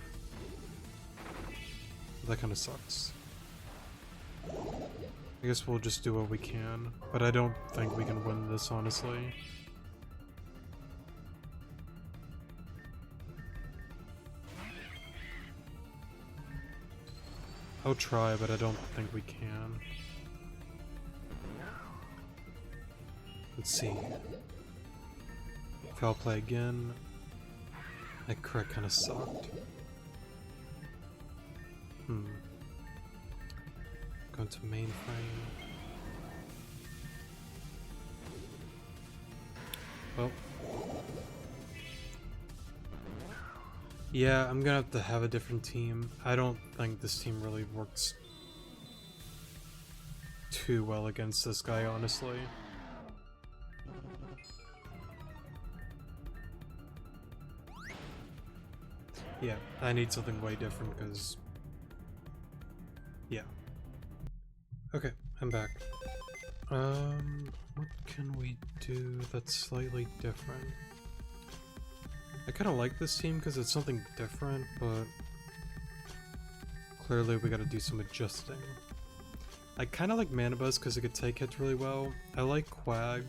That kind of sucks. I guess we'll just do what we can, but I don't think we can win this, honestly. I'll try, but I don't think we can. Let's see. Foul play again. That crit kind of sucked. Go to mainframe. Well. Yeah, I'm gonna have a different team. I don't think this team really works too well against this guy, honestly. Yeah, I need something way different because... yeah. Okay, I'm back. What can we do that's slightly different? I kind of like this team because it's something different, but clearly we gotta do some adjusting. I kind of like Mana Buzz because it could take hits really well. I like Quag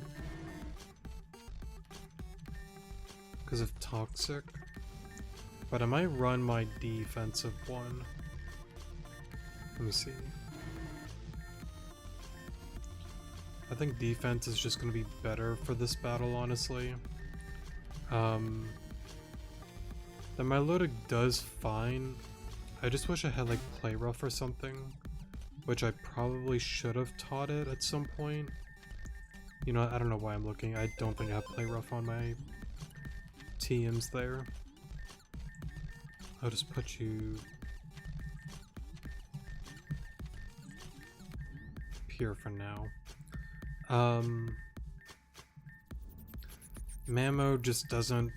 because of Toxic, but I might run my defensive one. Let me see. I think defense is just going to be better for this battle, honestly. The Milotic does fine. I just wish I had like Play Rough or something, which I probably should have taught it at some point. You know, I don't know why I'm looking. I don't think I have Play Rough on my TMs there. I'll just put you here for now. Mamo just doesn't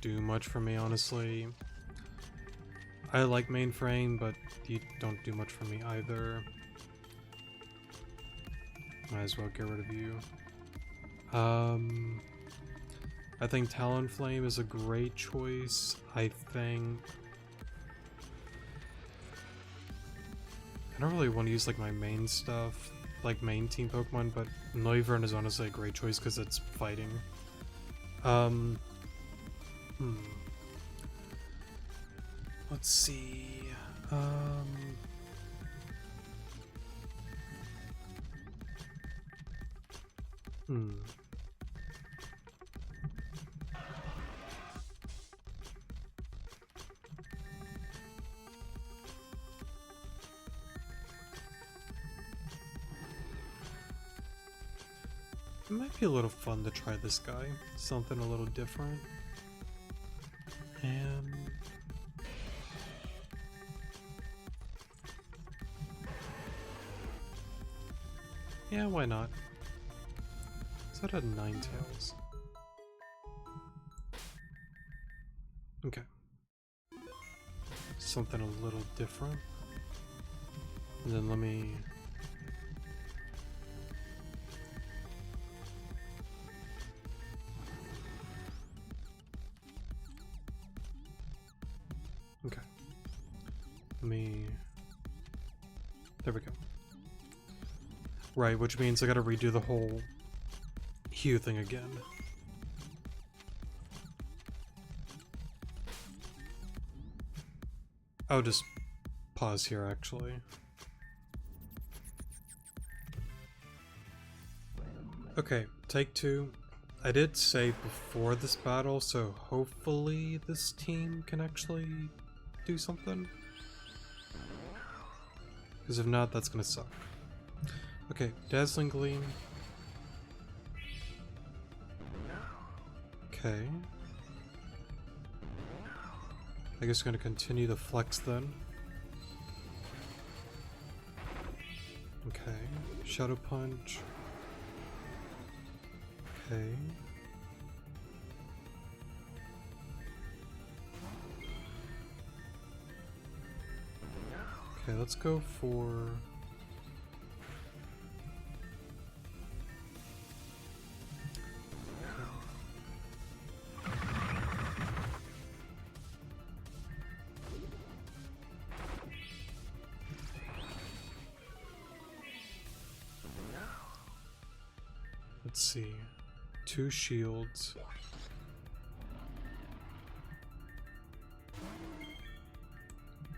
do much for me, honestly. I like mainframe, but you don't do much for me either. Might as well get rid of you. I think Talonflame is a great choice. I don't really want to use like my main stuff, like main team Pokemon, but Noivern is honestly a great choice because it's fighting. Let's see. It might be a little fun to try this guy. Something a little different. And yeah, why not? Is that a Ninetales? Okay. Something a little different. And then let me... Okay. Let me... There we go. Right, which means I gotta redo the whole hue thing again. I'll just pause here, actually. Okay, take two. I did save before this battle, so hopefully this team can actually do something. Because if not, that's gonna suck. Okay, Dazzling Gleam. Okay. I guess we're gonna continue to flex then. Okay. Shadow Punch. Okay. Okay, let's go for... Let's see. 2 shields.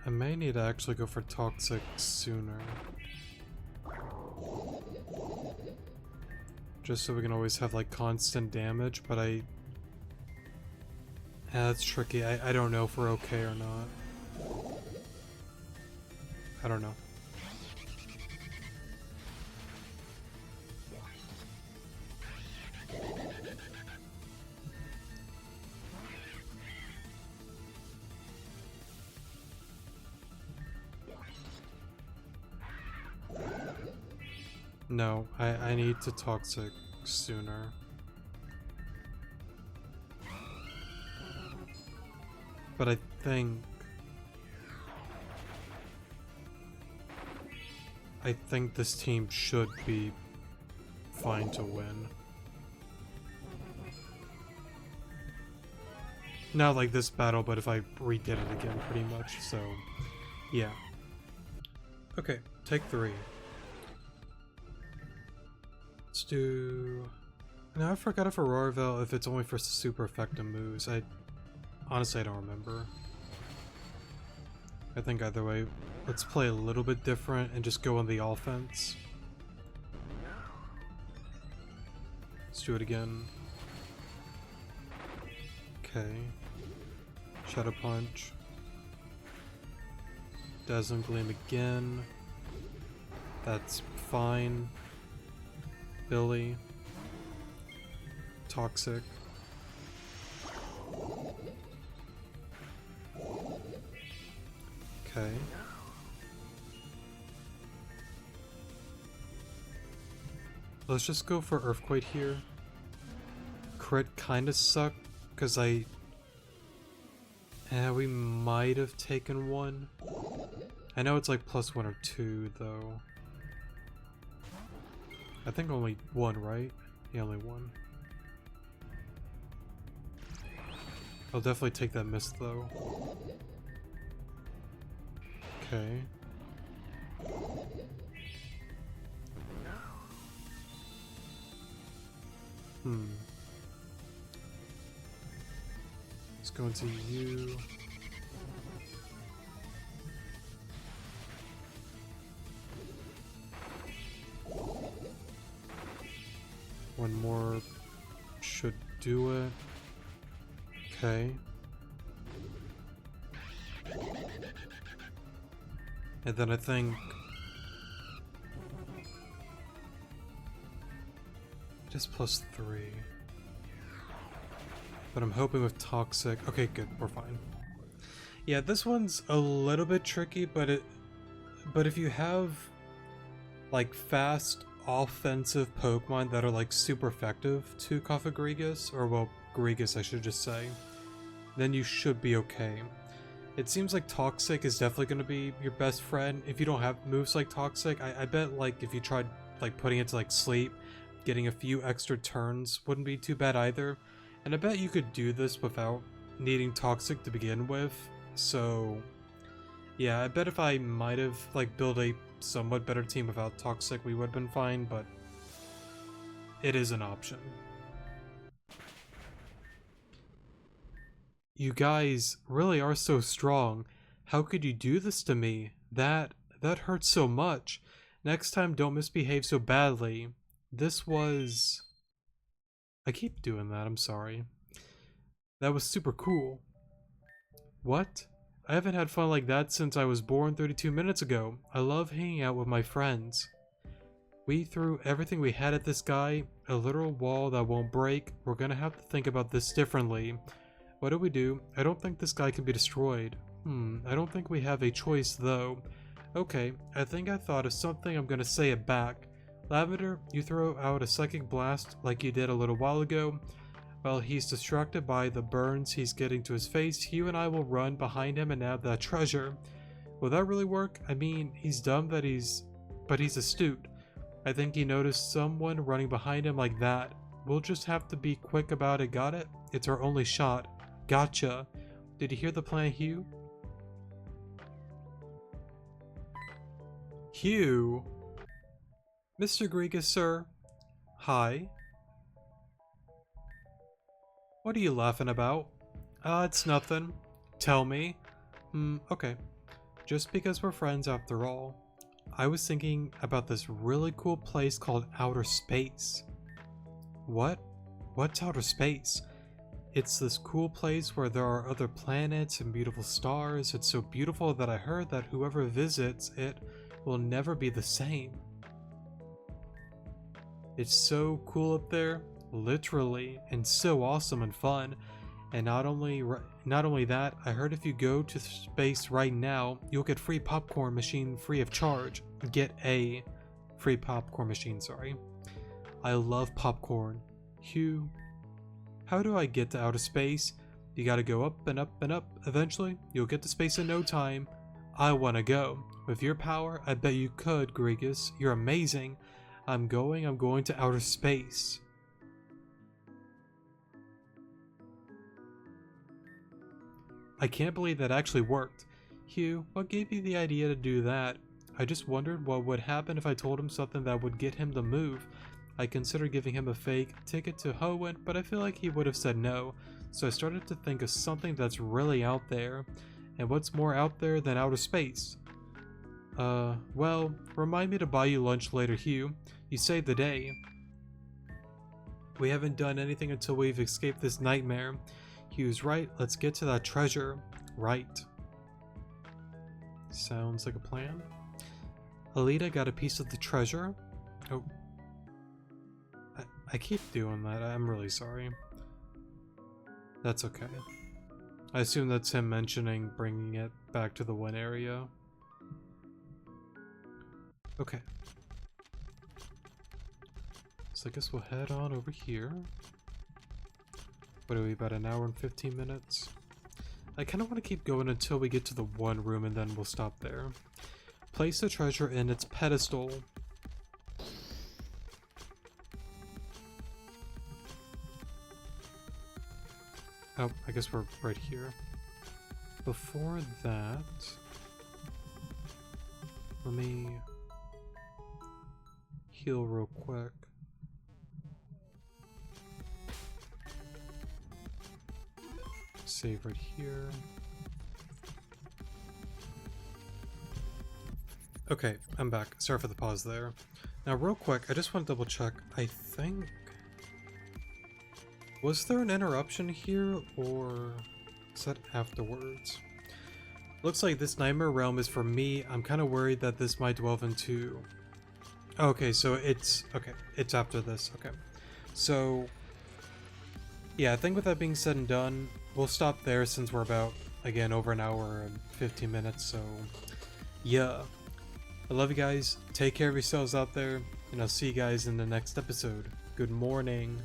I may need to actually go for Toxic sooner. Just so we can always have like constant damage, but yeah, that's tricky. I don't know if we're okay or not. I don't know. No, I need to Toxic sooner. But I think this team should be fine to win. Not like this battle, but if I redid it again pretty much, so yeah. Okay, take 3. Let's do... Now I forgot if Aurora if it's only for super effective moves. Honestly, I don't remember. I think either way, let's play a little bit different and just go on the offense. Let's do it again. Okay. Shadow Punch. Dazzling Gleam again. That's fine. Billy. Toxic. Okay. Let's just go for Earthquake here. Crit kinda sucked, because we might have taken 1. I know it's like +1 or 2, though. I think only 1, right? Yeah, only 1. I'll definitely take that mist though. Okay. Let's go into you. One more should do it. Okay. And then I think it is +3. But I'm hoping with Toxic. Okay, good, we're fine. Yeah, this one's a little bit tricky, but if you have like fast offensive Pokemon that are like super effective to Cough Gregus, or well, Gregus I should just say, then you should be okay. It seems like Toxic is definitely going to be your best friend. If you don't have moves like Toxic, I bet like if you tried like putting it to like sleep, getting a few extra turns wouldn't be too bad either. And I bet you could do this without needing Toxic to begin with. So yeah, I bet if I might have like built a somewhat better team without Toxic, we would have been fine, but it is an option. You guys really are so strong. How could you do this to me? That hurts so much. Next time, don't misbehave so badly. This was... I keep doing that, I'm sorry. That was super cool. What? I haven't had fun like that since I was born 32 minutes ago. I love hanging out with my friends. We threw everything we had at this guy, a literal wall that won't break. We're gonna have to think about this differently. What do we do? I don't think this guy can be destroyed. I don't think we have a choice though. Okay, I think I thought of something, I'm gonna say it back. Lavender, you throw out a psychic blast like you did a little while ago. While he's distracted by the burns he's getting to his face, you and I will run behind him and nab that treasure. Will that really work? I mean, he's dumb but he's astute. I think he noticed someone running behind him like that. We'll just have to be quick about it, got it? It's our only shot. Gotcha. Did you hear the plan, Hugh? Hugh? Mr. Gregus, sir? Hi. What are you laughing about? It's nothing. Tell me. Okay. Just because we're friends after all. I was thinking about this really cool place called outer space. What? What's outer space? It's this cool place where there are other planets and beautiful stars. It's so beautiful that I heard that whoever visits it will never be the same. It's so cool up there. Literally, and so awesome and fun. And not only that, I heard if you go to space right now, you'll get free popcorn machine free of charge. Get a free popcorn machine, sorry. I love popcorn. Hugh, how do I get to outer space? You gotta go up and up and up. Eventually, you'll get to space in no time. I wanna go. With your power, I bet you could, Gregus. You're amazing. I'm going to outer space. I can't believe that actually worked. Hugh, what gave you the idea to do that? I just wondered what would happen if I told him something that would get him to move. I considered giving him a fake ticket to Hoenn, but I feel like he would have said no, so I started to think of something that's really out there. And what's more out there than outer space? Well, remind me to buy you lunch later, Hugh. You saved the day. We haven't done anything until we've escaped this nightmare. Hugh's right, let's get to that treasure. Right. Sounds like a plan. Alita got a piece of the treasure. Oh. I keep doing that, I'm really sorry. That's okay. I assume that's him mentioning bringing it back to the one area. Okay. So I guess we'll head on over here. What are we, about an hour and 15 minutes? I kind of want to keep going until we get to the one room and then we'll stop there. Place the treasure in its pedestal. Oh, I guess we're right here. Before that, let me heal real quick. Save right here. Okay, I'm back. Sorry for the pause there. Now, real quick, I just want to double check. I think... Was there an interruption here, or is that afterwards? Looks like this Nightmare Realm is for me. I'm kind of worried that this might delve into... Okay, so it's... Okay, it's after this. Okay. So... Yeah, I think with that being said and done, we'll stop there since we're about, again, over an hour and 15 minutes, so... Yeah. I love you guys. Take care of yourselves out there, and I'll see you guys in the next episode. Good morning.